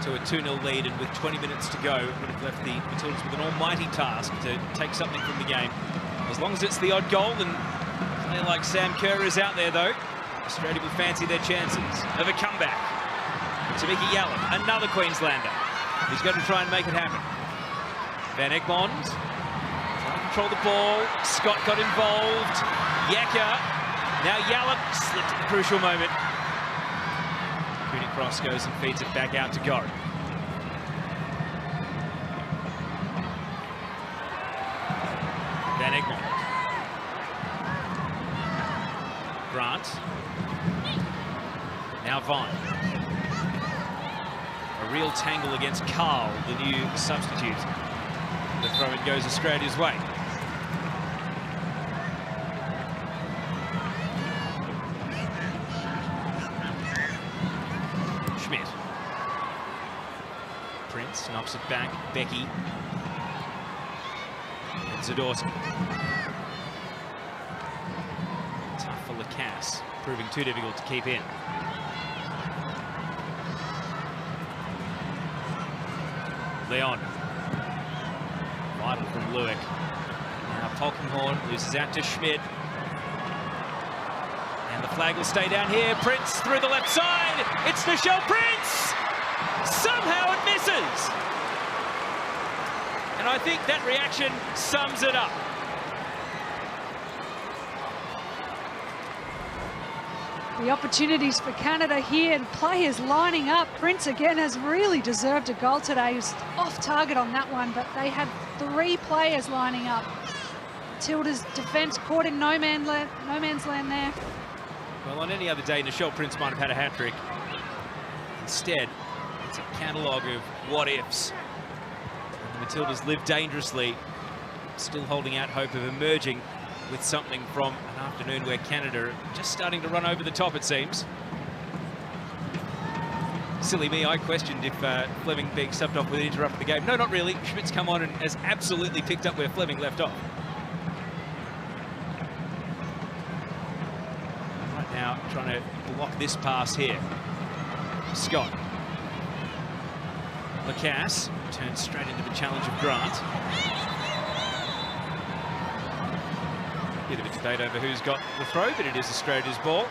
to a 2-0 lead, and with 20 minutes to go, it would have left the Matildas with an almighty task to take something from the game. As long as it's the odd goal, and a player like Sam Kerr is out there, though, Australia will fancy their chances of a comeback. Tamiki Yallop, another Queenslander, who's going to try and make it happen. Van Egmond trying to control the ball. Scott got involved. Yaka. Now Yallop slipped at the crucial moment. Cooney Cross goes and feeds it back out to Gorry. Van Egmond. Grant. Now Vine. A real tangle against Carl, the new substitute. The throw-in goes Australia's way. Schmidt. Prince knocks it back. Becky. And Zadorsky. Tough for Lacasse, proving too difficult to keep in. Leon. Vital from Lewick. Now Polkinghorne loses out to Schmidt. And the flag will stay down here. Prince through the left side. It's Nichelle Prince! Somehow it misses! And I think that reaction sums it up. The opportunities for Canada here and players lining up. Prince again has really deserved a goal today. He was off target on that one, but they had 3 players lining up. Matilda's defence caught in no man's land there. Well, on any other day, Nichelle Prince might have had a hat-trick. Instead, it's a catalogue of what-ifs. The Matildas live dangerously, still holding out hope of emerging with something from an afternoon where Canada are just starting to run over the top, it seems. Silly me, I questioned if Fleming being subbed off would interrupt the game. No, not really. Schmidt's come on and has absolutely picked up where Fleming left off. Right now, trying to block this pass here. Scott. Lacasse turns straight into the challenge of Grant. Bit of a debate over who's got the throw, but it is Australia's ball.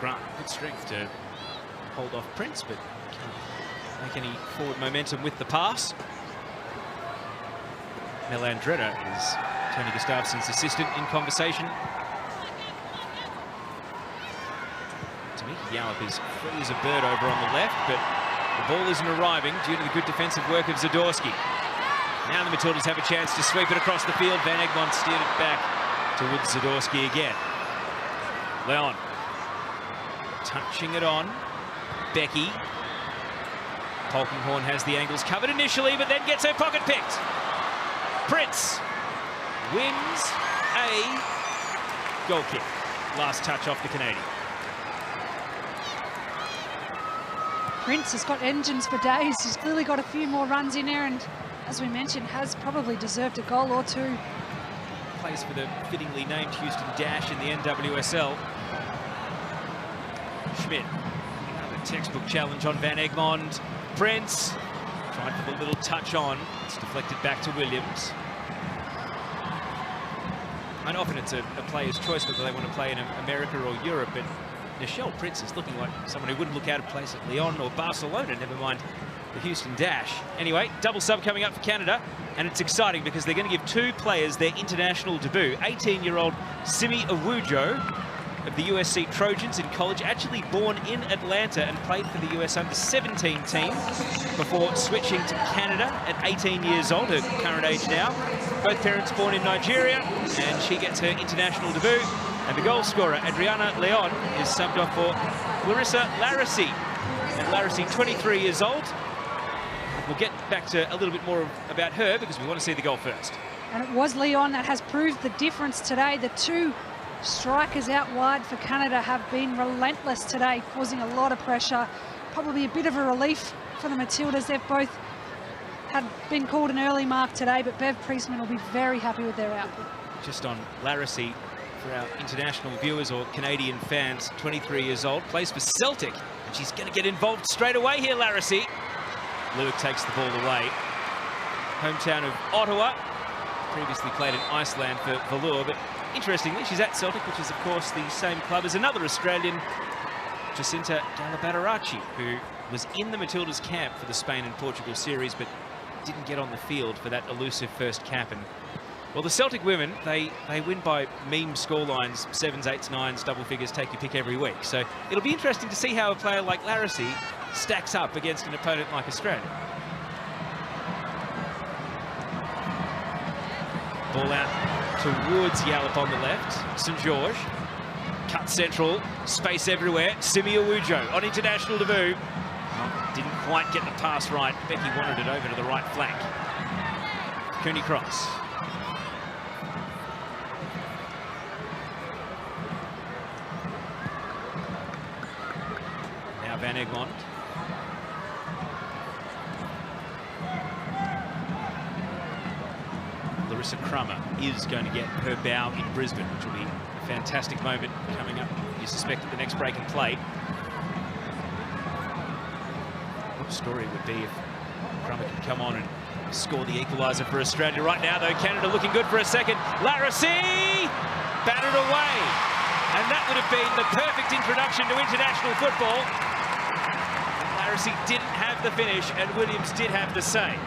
Grant, good strength to hold off Prince, but can't make any forward momentum with the pass. Mel Andretta is Tony Gustafsson's assistant in conversation. Yallop is free as a bird over on the left, but the ball isn't arriving due to the good defensive work of Zadorsky. Now the Matildas have a chance to sweep it across the field. Van Egmond steered it back towards Zadorsky again. Leon touching it on. Becky. Polkinghorne has the angles covered initially, but then gets her pocket picked. Prince wins a goal kick. Last touch off the Canadian. Prince has got engines for days. He's clearly got a few more runs in there, and as we mentioned, has probably deserved a goal or two. Plays for the fittingly named Houston Dash in the NWSL. Schmidt, another textbook challenge on Van Egmond. Prince tried for the little touch on. It's deflected back to Williams. And often it's a player's choice whether they want to play in America or Europe, but Nichelle Prince is looking like someone who wouldn't look out of place at Lyon or Barcelona, never mind the Houston Dash. Anyway, double sub coming up for Canada, and it's exciting because they're going to give two players their international debut. 18-year-old Simi Awujo of the USC Trojans in college, actually born in Atlanta and played for the US under-17 team before switching to Canada at 18 years old, her current age now. Both parents born in Nigeria, and she gets her international debut. And the goal scorer, Adriana Leon, is subbed off for Larissa Larissy. And Larissy, 23 years old. We'll get back to a little bit more about her because we want to see the goal first. And it was Leon that has proved the difference today. The two strikers out wide for Canada have been relentless today, causing a lot of pressure. Probably a bit of a relief for the Matildas. They've both had been called an early mark today, but Bev Priestman will be very happy with their output. Just on Larissy, for our international viewers or Canadian fans, 23 years old, plays for Celtic, and she's going to get involved straight away here, Larissy. Luke takes the ball away. Hometown of Ottawa, previously played in Iceland for Valour, but interestingly, she's at Celtic, which is, of course, the same club as another Australian, Jacinta Galabatarachi, who was in the Matildas camp for the Spain and Portugal series, but didn't get on the field for that elusive first cap. And well, the Celtic women, they win by meme scorelines, 7s, 8s, 9s, double figures, take your pick every week. So it'll be interesting to see how a player like Larissy stacks up against an opponent like Australia. Ball out towards Yallop on the left. St George, cut central, space everywhere. Simi Awujo on international debut. Oh, didn't quite get the pass right. Becky wanted it over to the right flank. Cooney Cross. Now Van Egmond. Larissa Crummer is going to get her bow in Brisbane, which will be a fantastic moment coming up, you suspect, at the next break and play. What a story it would be if Crummer could come on and score the equaliser for Australia. Right now, though, Canada looking good for a second. Larissy batted away. And that would have been the perfect introduction to international football. Larissy didn't have the finish, and Williams did have the save.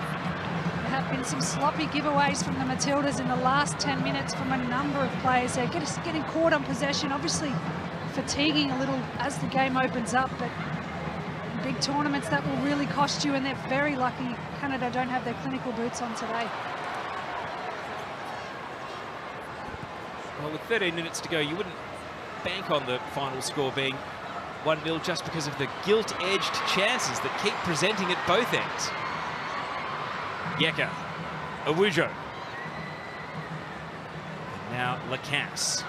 There have been some sloppy giveaways from the Matildas in the last 10 minutes from a number of players. They're getting caught on possession, obviously fatiguing a little as the game opens up, but in big tournaments that will really cost you, and they're very lucky Canada don't have their clinical boots on today. Well, with 13 minutes to go, you wouldn't bank on the final score being 1-0 just because of the gilt-edged chances that keep presenting at both ends. Yeka, Awujo. Now Lacasse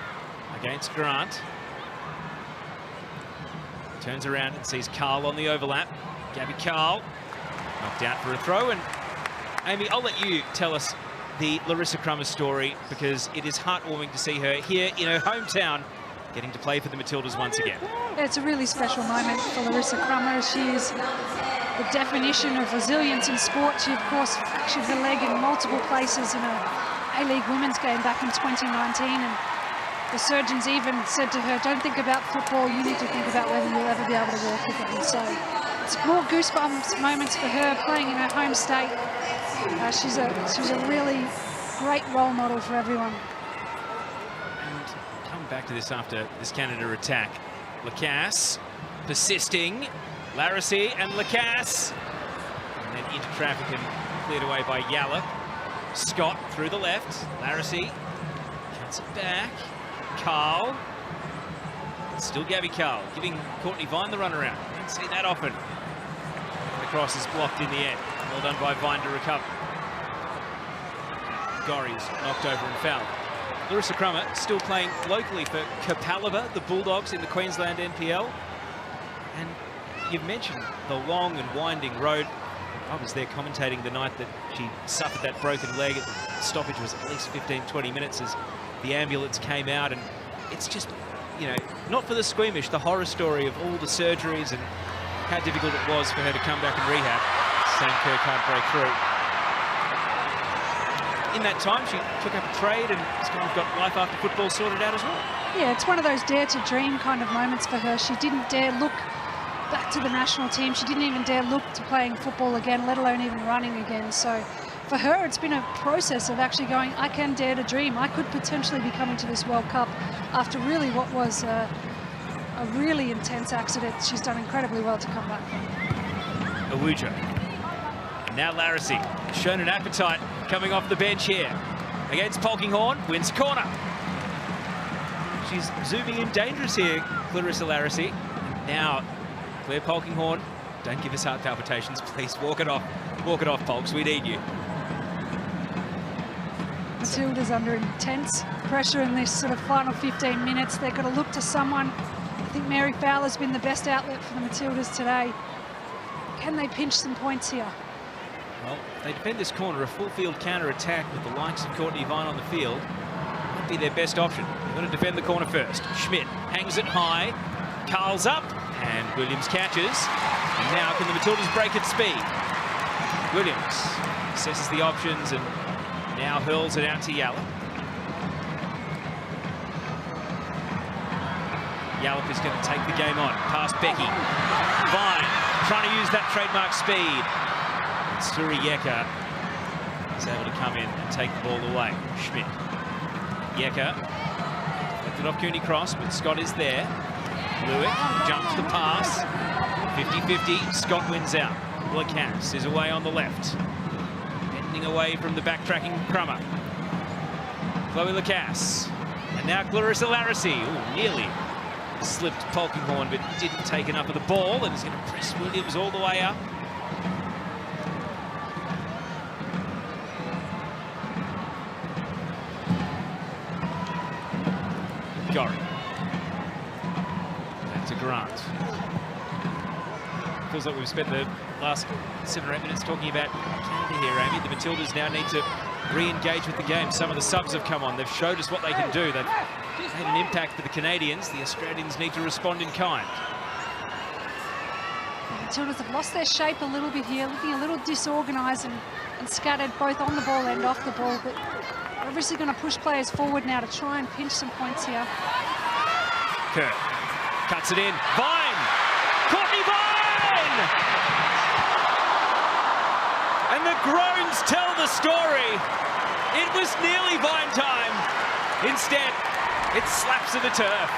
against Grant. Turns around and sees Carl on the overlap. Gabby Carl knocked out for a throw. And Amy, I'll let you tell us the Larissa Crummer story, because it is heartwarming to see her here in her hometown getting to play for the Matildas once again. It's a really special moment for Larissa Crummer. She is the definition of resilience in sport. She, of course, fractured her leg in multiple places in a A-League women's game back in 2019. And the surgeons even said to her, don't think about football, you need to think about whether you'll ever be able to walk again. So it's more goosebumps moments for her playing in her home state. She's a really great role model for everyone. And come back to this after this Canada attack. Lacasse persisting. Larissy and Lacasse. And then into traffic and cleared away by Yallop. Scott through the left. Larissy cuts it back. Carl. Still Gabby Carl giving Courtney Vine the runaround. Don't see that often. The cross is blocked in the end. Well done by Vine to recover. Gorry's knocked over and fouled. Larissa Crummer still playing locally for Capalaba, the Bulldogs in the Queensland NPL. And you've mentioned the long and winding road. I was there commentating the night that she suffered that broken leg. The stoppage was at least 15-20 minutes as the ambulance came out. And it's just, you know, not for the squeamish, the horror story of all the surgeries and how difficult it was for her to come back and rehab. Sam Kerr can't break through. In that time, she took up a trade and has kind of got life after football sorted out as well. Yeah, it's one of those dare to dream kind of moments for her. She didn't dare look back to the national team. She didn't even dare look to playing football again, let alone even running again. So for her, it's been a process of actually going, I can dare to dream. I could potentially be coming to this World Cup after really what was a really intense accident. She's done incredibly well to come back from. Awujo. Now Larissy, shown an appetite coming off the bench here. Against Polkinghorne, wins corner. She's zooming in dangerous here, Clarissa Larissy. Now, Claire Polkinghorne, don't give us heart palpitations, please. Walk it off, Polks, we need you. Matilda's under intense pressure in this sort of final 15 minutes. They've got to look to someone. I think Mary Fowler's been the best outlet for the Matildas today. Can they pinch some points here? Well, if they defend this corner, a full field counter-attack with the likes of Courtney Vine on the field might be their best option. They're going to defend the corner first. Schmidt hangs it high, Carl's up, and Williams catches. And now can the Matildas break at speed? Williams assesses the options and now hurls it out to Yallop. Yallop is going to take the game on, past Becky. Vine trying to use that trademark speed. Suri Yeka is able to come in and take the ball away. Schmidt. Yeka left it off Cooney Cross, but Scott is there. Lewick jumps the pass. 50-50, Scott wins out. Lacasse is away on the left. Bending away from the backtracking Crummer. Chloe Lacasse. And now Clarissa Larissy. Ooh, nearly slipped Polkinghorne, but didn't take enough of the ball and is going to press Williams all the way up. Gorry. Back to Grant. Feels like we've spent the last 7 or 8 minutes talking about Canada here, Amy. The Matildas now need to re-engage with the game. Some of the subs have come on. They've showed us what they can do. They've made an impact for the Canadians. The Australians need to respond in kind. The Matildas have lost their shape a little bit here, looking a little disorganised and scattered both on the ball and off the ball. But they're obviously going to push players forward now to try and pinch some points here. Kerr cuts it in. Vine! Courtney Vine! And the groans tell the story. It was nearly Vine time. Instead, it slaps to the turf.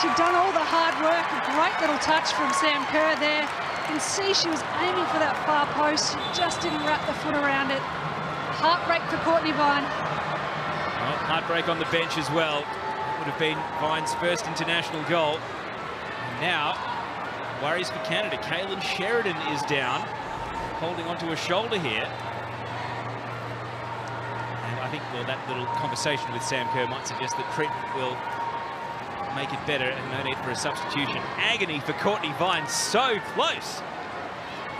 She'd done all the hard work. A great little touch from Sam Kerr there. You can see she was aiming for that far post. She just didn't wrap the foot around it. Heartbreak for Courtney Vine. Well, heartbreak on the bench as well. Would have been Vine's first international goal. And now, worries for Canada. Kaylin Sheridan is down, holding onto a shoulder here. And I think, well, that little conversation with Sam Kerr might suggest that treatment will make it better and no need for a substitution. Agony for Courtney Vine, so close.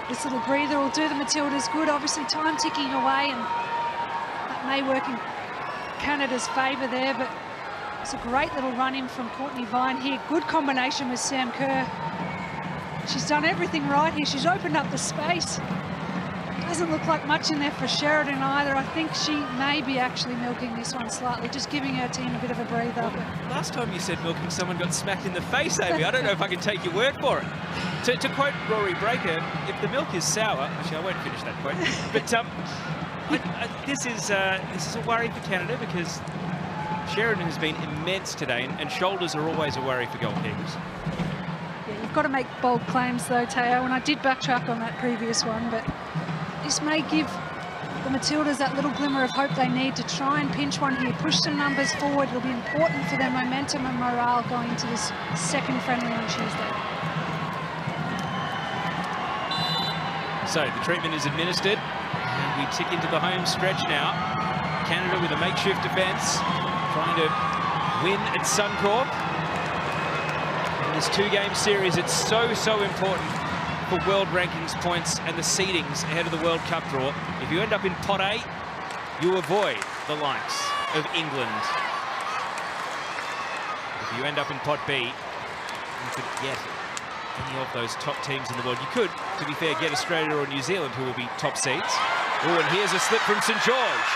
This little breather will do the Matildas good. Obviously, time ticking away, and that may work in Canada's favour there, but it's a great little run in from Courtney Vine here. Good combination with Sam Kerr. She's done everything right here. She's opened up the space. Doesn't look like much in there for Sheridan either. I think she may be actually milking this one slightly, just giving her team a bit of a breather. Well, last time you said milking, someone got smacked in the face, Amy. I don't know if I can take your word for it. To quote Rory Breaker, if the milk is sour, actually I won't finish that quote, but this is a worry for Canada because Sheridan has been immense today, and shoulders are always a worry for goalkeepers. Yeah, you've got to make bold claims though, Teo, and I did backtrack on that previous one, but this may give the Matildas that little glimmer of hope they need to try and pinch one here, push some numbers forward. It'll be important for their momentum and morale going into this second friendly on Tuesday. So the treatment is administered, and we tick into the home stretch now. Canada with a makeshift defence, trying to win at Suncorp. In this two-game series, it's so important for world rankings points and the seedings ahead of the World Cup draw. If you end up in Pot A, you avoid the likes of England. If you end up in Pot B, you could get any of those top teams in the world. You could, to be fair, get Australia or New Zealand, who will be top seeds. Oh, and here's a slip from St George.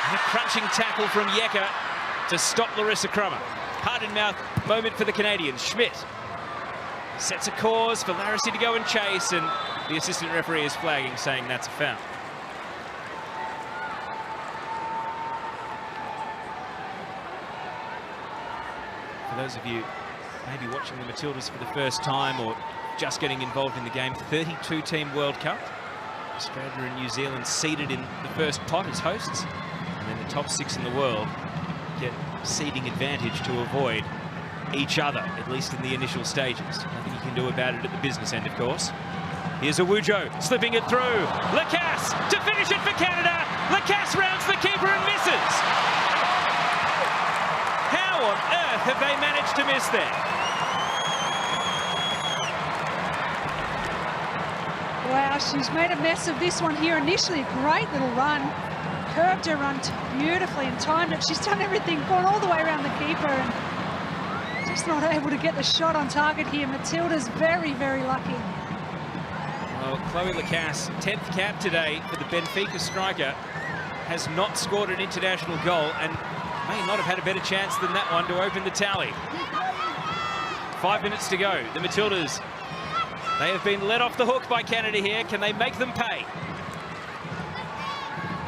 And a crunching tackle from Yeka to stop Larissa Crummer. Heart-in-mouth moment for the Canadians. Schmidt sets a cause for Larissy to go and chase, and the assistant referee is flagging, saying that's a foul. For those of you maybe watching the Matildas for the first time or just getting involved in the game, 32-team World Cup. Australia and New Zealand seeded in the first pot as hosts, and then the top 6 in the world get seeding advantage to avoid each other, at least in the initial stages. Nothing you can do about it at the business end, of course. Here's Awujo slipping it through. Lacasse to finish it for Canada. Lacasse rounds the keeper and misses. How on earth have they managed to miss there? Wow, she's made a mess of this one here. Initially, a great little run. Curved her run beautifully and timed it. She's done everything, gone all the way around the keeper and just not able to get the shot on target here. Matilda's very, very lucky. Well, Chloe Lacasse, 10th cap today for the Benfica striker, has not scored an international goal and may not have had a better chance than that one to open the tally. 5 minutes to go. The Matildas, they have been let off the hook by Canada here. Can they make them pay?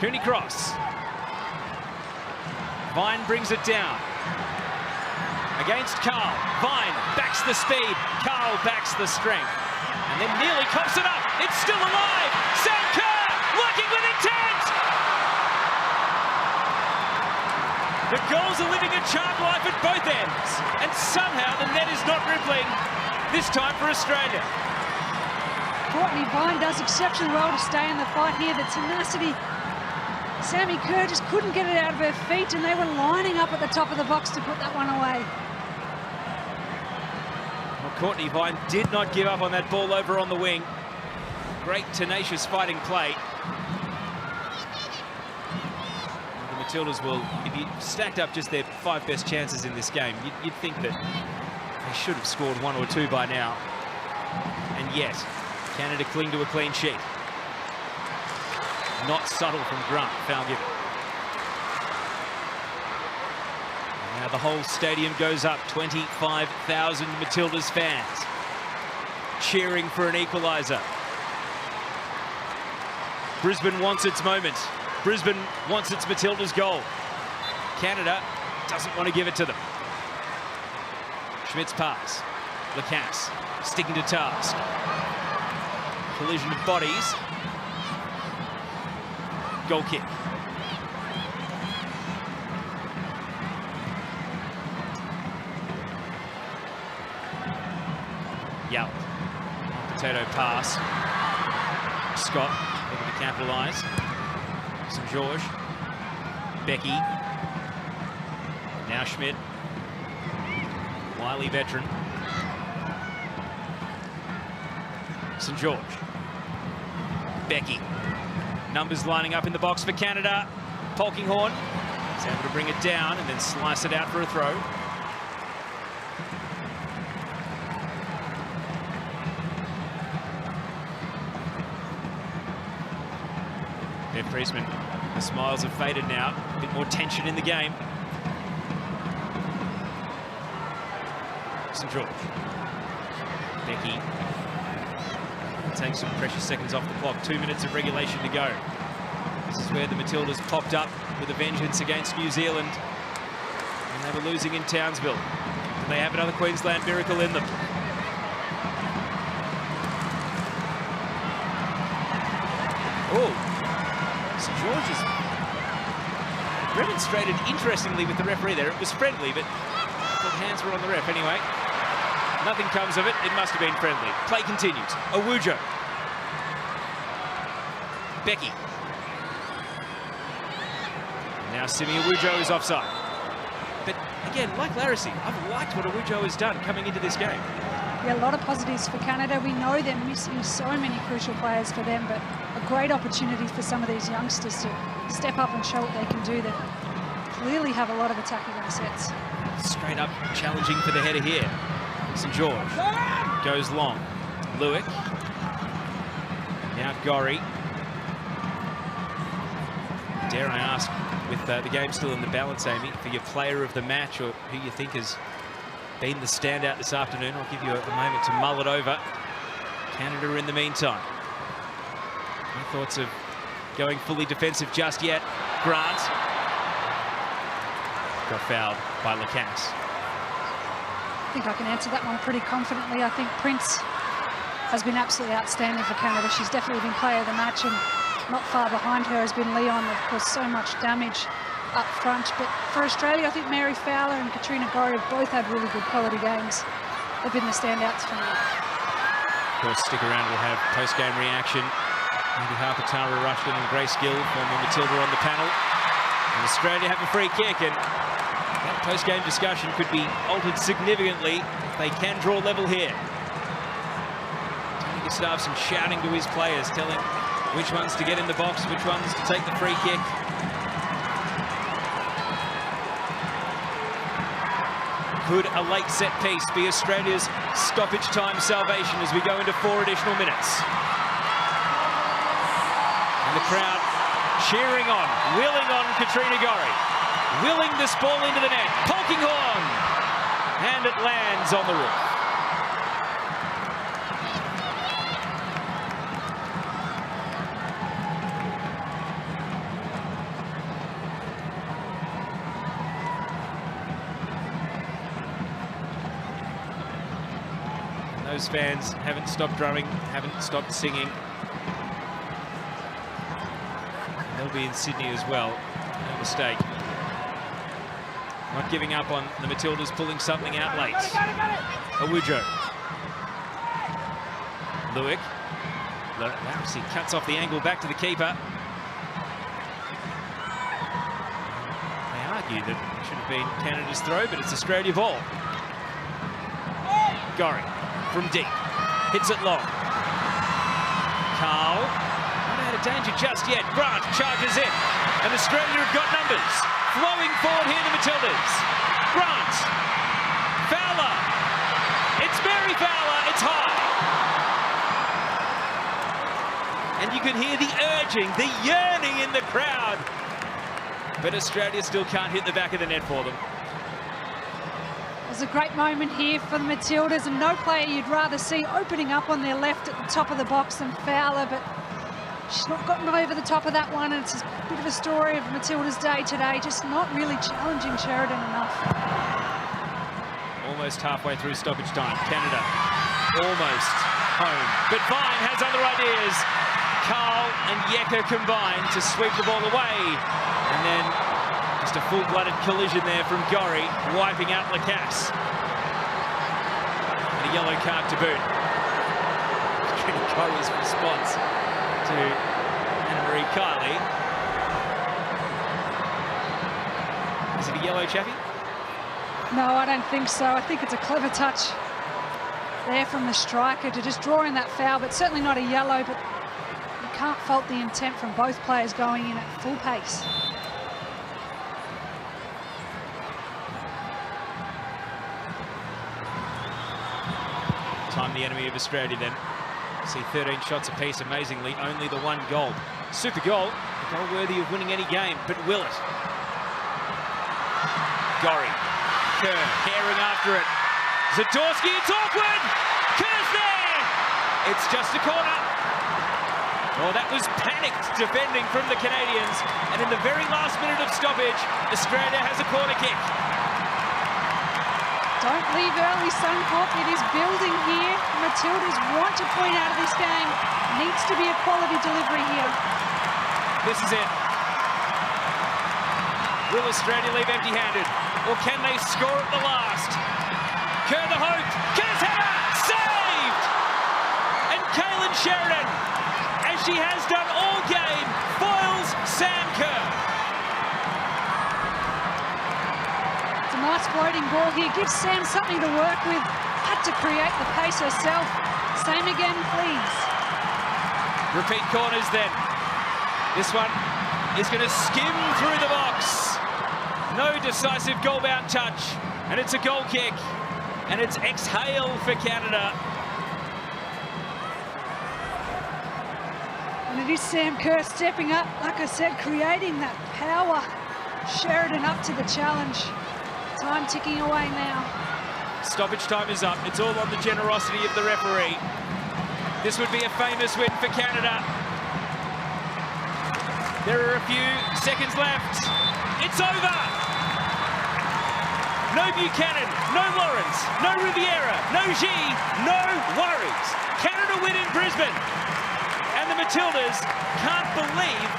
Cooney Cross. Vine brings it down. Against Carl. Vine backs the speed. Carl backs the strength. And then nearly cops it up. It's still alive. Sam Kerr working with intent. The goals are living a charmed life at both ends. And somehow the net is not rippling. This time for Australia. Courtney Vine does exceptionally well to stay in the fight here. The tenacity. Sammy Kerr just couldn't get it out of her feet, and they were lining up at the top of the box to put that one away. Well, Courtney Vine did not give up on that ball over on the wing. Great, tenacious fighting play. The Matildas will, if you stacked up just their 5 best chances in this game, you'd think that they should have scored 1 or 2 by now. And yet, Canada cling to a clean sheet. Not subtle from Grunt, foul given. Now the whole stadium goes up, 25,000 Matildas fans cheering for an equaliser. Brisbane wants its moment. Brisbane wants its Matildas goal. Canada doesn't want to give it to them. Schmidt's pass. Lacasse sticking to task. Collision of bodies. Goal kick. Yep. Potato pass. Scott looking to capitalise. St George. Becky. Now Schmidt. Wily veteran. St George. Becky. Numbers lining up in the box for Canada. Polkinghorne is able to bring it down and then slice it out for a throw. Bev Priestman, the smiles have faded now. A bit more tension in the game. St George. Becky. Take some precious seconds off the clock. 2 minutes of regulation to go. This is where the Matildas popped up with a vengeance against New Zealand. And they were losing in Townsville. And they have another Queensland miracle in them. Oh, St George has remonstrated interestingly with the referee there. It was friendly, but the hands were on the ref anyway. Nothing comes of it. It must have been friendly. Play continues. Owujo. Becky. Now Simi Owujo is offside. But again, like Larissie, I've liked what Owujo has done coming into this game. Yeah, a lot of positives for Canada. We know they're missing so many crucial players for them, but a great opportunity for some of these youngsters to step up and show what they can do. They clearly have a lot of attacking assets. Straight up challenging for the header here. St George goes long. Lewick. Now Gorry. Dare I ask, with the game still in the balance, Amy, for your player of the match or who you think has been the standout this afternoon? I'll give you a moment to mull it over. Canada in the meantime. No thoughts of going fully defensive just yet. Grant got fouled by Lacasse. I think I can answer that one pretty confidently. I think Prince has been absolutely outstanding for Canada. She's definitely been player of the match, and not far behind her has been Leon. Of course, so much damage up front. But for Australia, I think Mary Fowler and Katrina Gorry have both had really good quality games. They've been the standouts for me. Of course, stick around, we'll have post-game reaction. Andy Harper, Tara Rushton and Grace Gill, former Matilda on the panel. And Australia have a free kick, and that post-game discussion could be altered significantly if they can draw level here. Tony Gustafsson shouting to his players, telling which ones to get in the box, which ones to take the free kick. Could a late set piece be Australia's stoppage time salvation as we go into 4 additional minutes? And the crowd cheering on, willing on Katrina Gorry. Willing this ball into the net. Polkinghorne! And it lands on the roof. Those fans haven't stopped drumming, haven't stopped singing. They'll be in Sydney as well, no mistake. Not giving up on the Matildas pulling something out late. Owujo. Lewick. Larissie cuts off the angle back to the keeper. They argue that it should have been Canada's throw, but it's Australia ball. Gorry from deep. Hits it long. Carl. Not out of danger just yet. Grant charges in. And Australia have got numbers. Flowing forward here, the Matildas. Grant. Fowler. It's Mary Fowler. It's high. And you can hear the urging, the yearning in the crowd. But Australia still can't hit the back of the net for them. It was a great moment here for the Matildas, and no player you'd rather see opening up on their left at the top of the box than Fowler, but she's not gotten over the top of that one, and it's a bit of a story of Matilda's day today, just not really challenging Sheridan enough. Almost halfway through stoppage time. Canada almost home. But Vine has other ideas. Carl and Yeka combine to sweep the ball away. And then just a full-blooded collision there from Gorry, wiping out Lacasse. And a yellow card to boot. Gorry's response to Anna-Marie Kiley. Is it a yellow, Chappie? No, I don't think so. I think it's a clever touch there from the striker to just draw in that foul, but certainly not a yellow, but you can't fault the intent from both players going in at full pace. Time the enemy of Australia then. See 13 shots apiece, amazingly, only the 1 goal. Super goal, a goal worthy of winning any game, but will it? Gorry, Kerr, herring after it. Zadorsky, it's awkward! Kerr's there! It's just a corner. Oh, that was panicked defending from the Canadians, and in the very last minute of stoppage, Australia has a corner kick. Don't leave early, Suncorp. It is building here. Matildas want to point out of this game. Needs to be a quality delivery here. This is it. Will Australia leave empty-handed, or can they score at the last? Kerr the hope. Kerr's header! Saved! And Kaylin Sheridan, as she has done all game, foils Sam Kerr. It's a nice floating ball here. Gives Sam something to work with. Had to create the pace herself. Same again, please. Repeat corners then. This one is going to skim through the box. No decisive goal-bound touch. And it's a goal kick. And it's exhale for Canada. And it is Sam Kerr stepping up, like I said, creating that power. Sheridan up to the challenge. Time ticking away now. Stoppage time is up. It's all on the generosity of the referee. This would be a famous win for Canada. There are a few seconds left. It's over. No Buchanan, no Lawrence, no Riviera, no G, no worries. Canada win in Brisbane. And the Matildas can't believe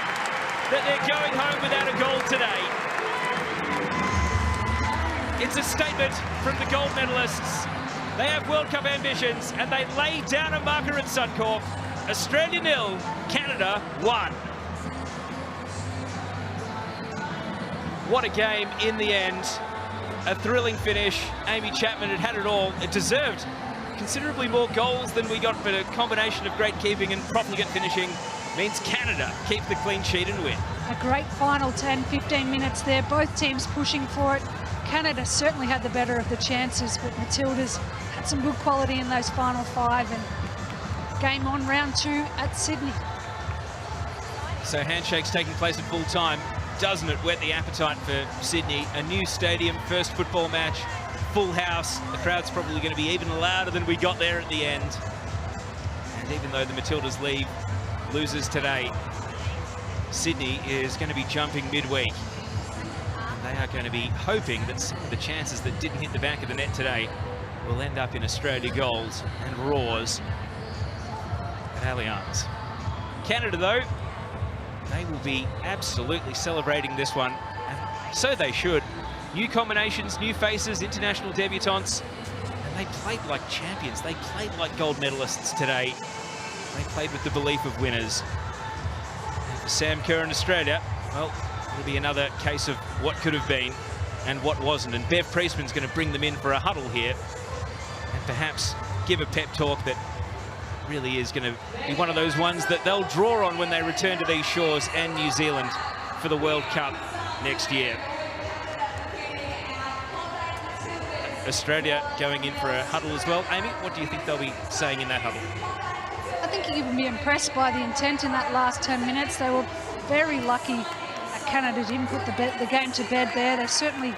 that they're going home without a goal today. It's a statement from the gold medalists. They have World Cup ambitions and they lay down a marker at Suncorp. Australia 0, Canada 1. What a game in the end. A thrilling finish. Amy Chapman had it all. It deserved considerably more goals than we got, but a combination of great keeping and profligate finishing means Canada keep the clean sheet and win. A great final 10-15 minutes there. Both teams pushing for it. Canada certainly had the better of the chances, but Matildas had some good quality in those final 5, and game on round 2 at Sydney. So handshakes taking place at full time. Doesn't it whet the appetite for Sydney? A new stadium, first football match, full house. The crowd's probably going to be even louder than we got there at the end. And even though the Matildas leave losers today, Sydney is going to be jumping midweek. They are going to be hoping that some of the chances that didn't hit the back of the net today will end up in Australia goals and roars at Allianz. Canada, though, they will be absolutely celebrating this one, and so they should. New combinations, new faces, international debutantes, and they played like champions. They played like gold medalists today. They played with the belief of winners. And for Sam Kerr in Australia, well, it'll be another case of what could have been and what wasn't. And Bev Priestman's going to bring them in for a huddle here and perhaps give a pep talk that really is going to be one of those ones that they'll draw on when they return to these shores and New Zealand for the World Cup next year. Australia going in for a huddle as well. Amy, what do you think they'll be saying in that huddle? I think you can be impressed by the intent in that last 10 minutes. They were very lucky that Canada didn't put the game to bed there. They're certainly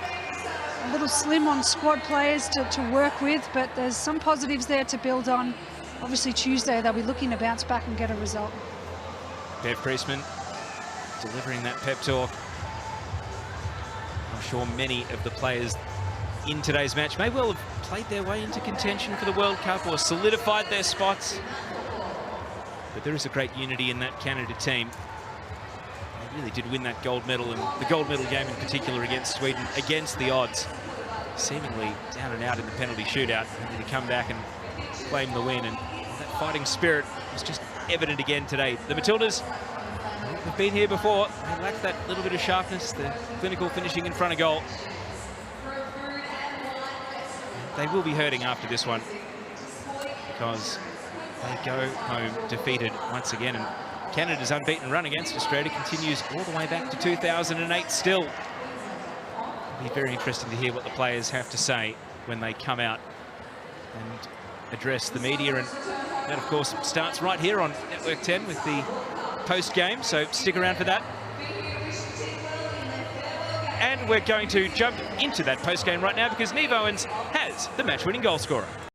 a little slim on squad players to work with, but there's some positives there to build on. Obviously Tuesday they'll be looking to bounce back and get a result. Bev Priestman delivering that pep talk. I'm sure many of the players in today's match may well have played their way into contention for the World Cup or solidified their spots. But there is a great unity in that Canada team. They really did win that gold medal, and the gold medal game in particular against Sweden, against the odds. Seemingly down and out in the penalty shootout, only to come back and claim the win, and that fighting spirit was just evident again today. The Matildas have been here before. They lack that little bit of sharpness, the clinical finishing in front of goal. They will be hurting after this one because they go home defeated once again, and Canada's unbeaten run against Australia continues all the way back to 2008 still. It'll be very interesting to hear what the players have to say when they come out and address the media, and that of course starts right here on Network 10 with the post-game, so stick around for that. And we're going to jump into that post-game right now because Neve Owens has the match-winning goal scorer.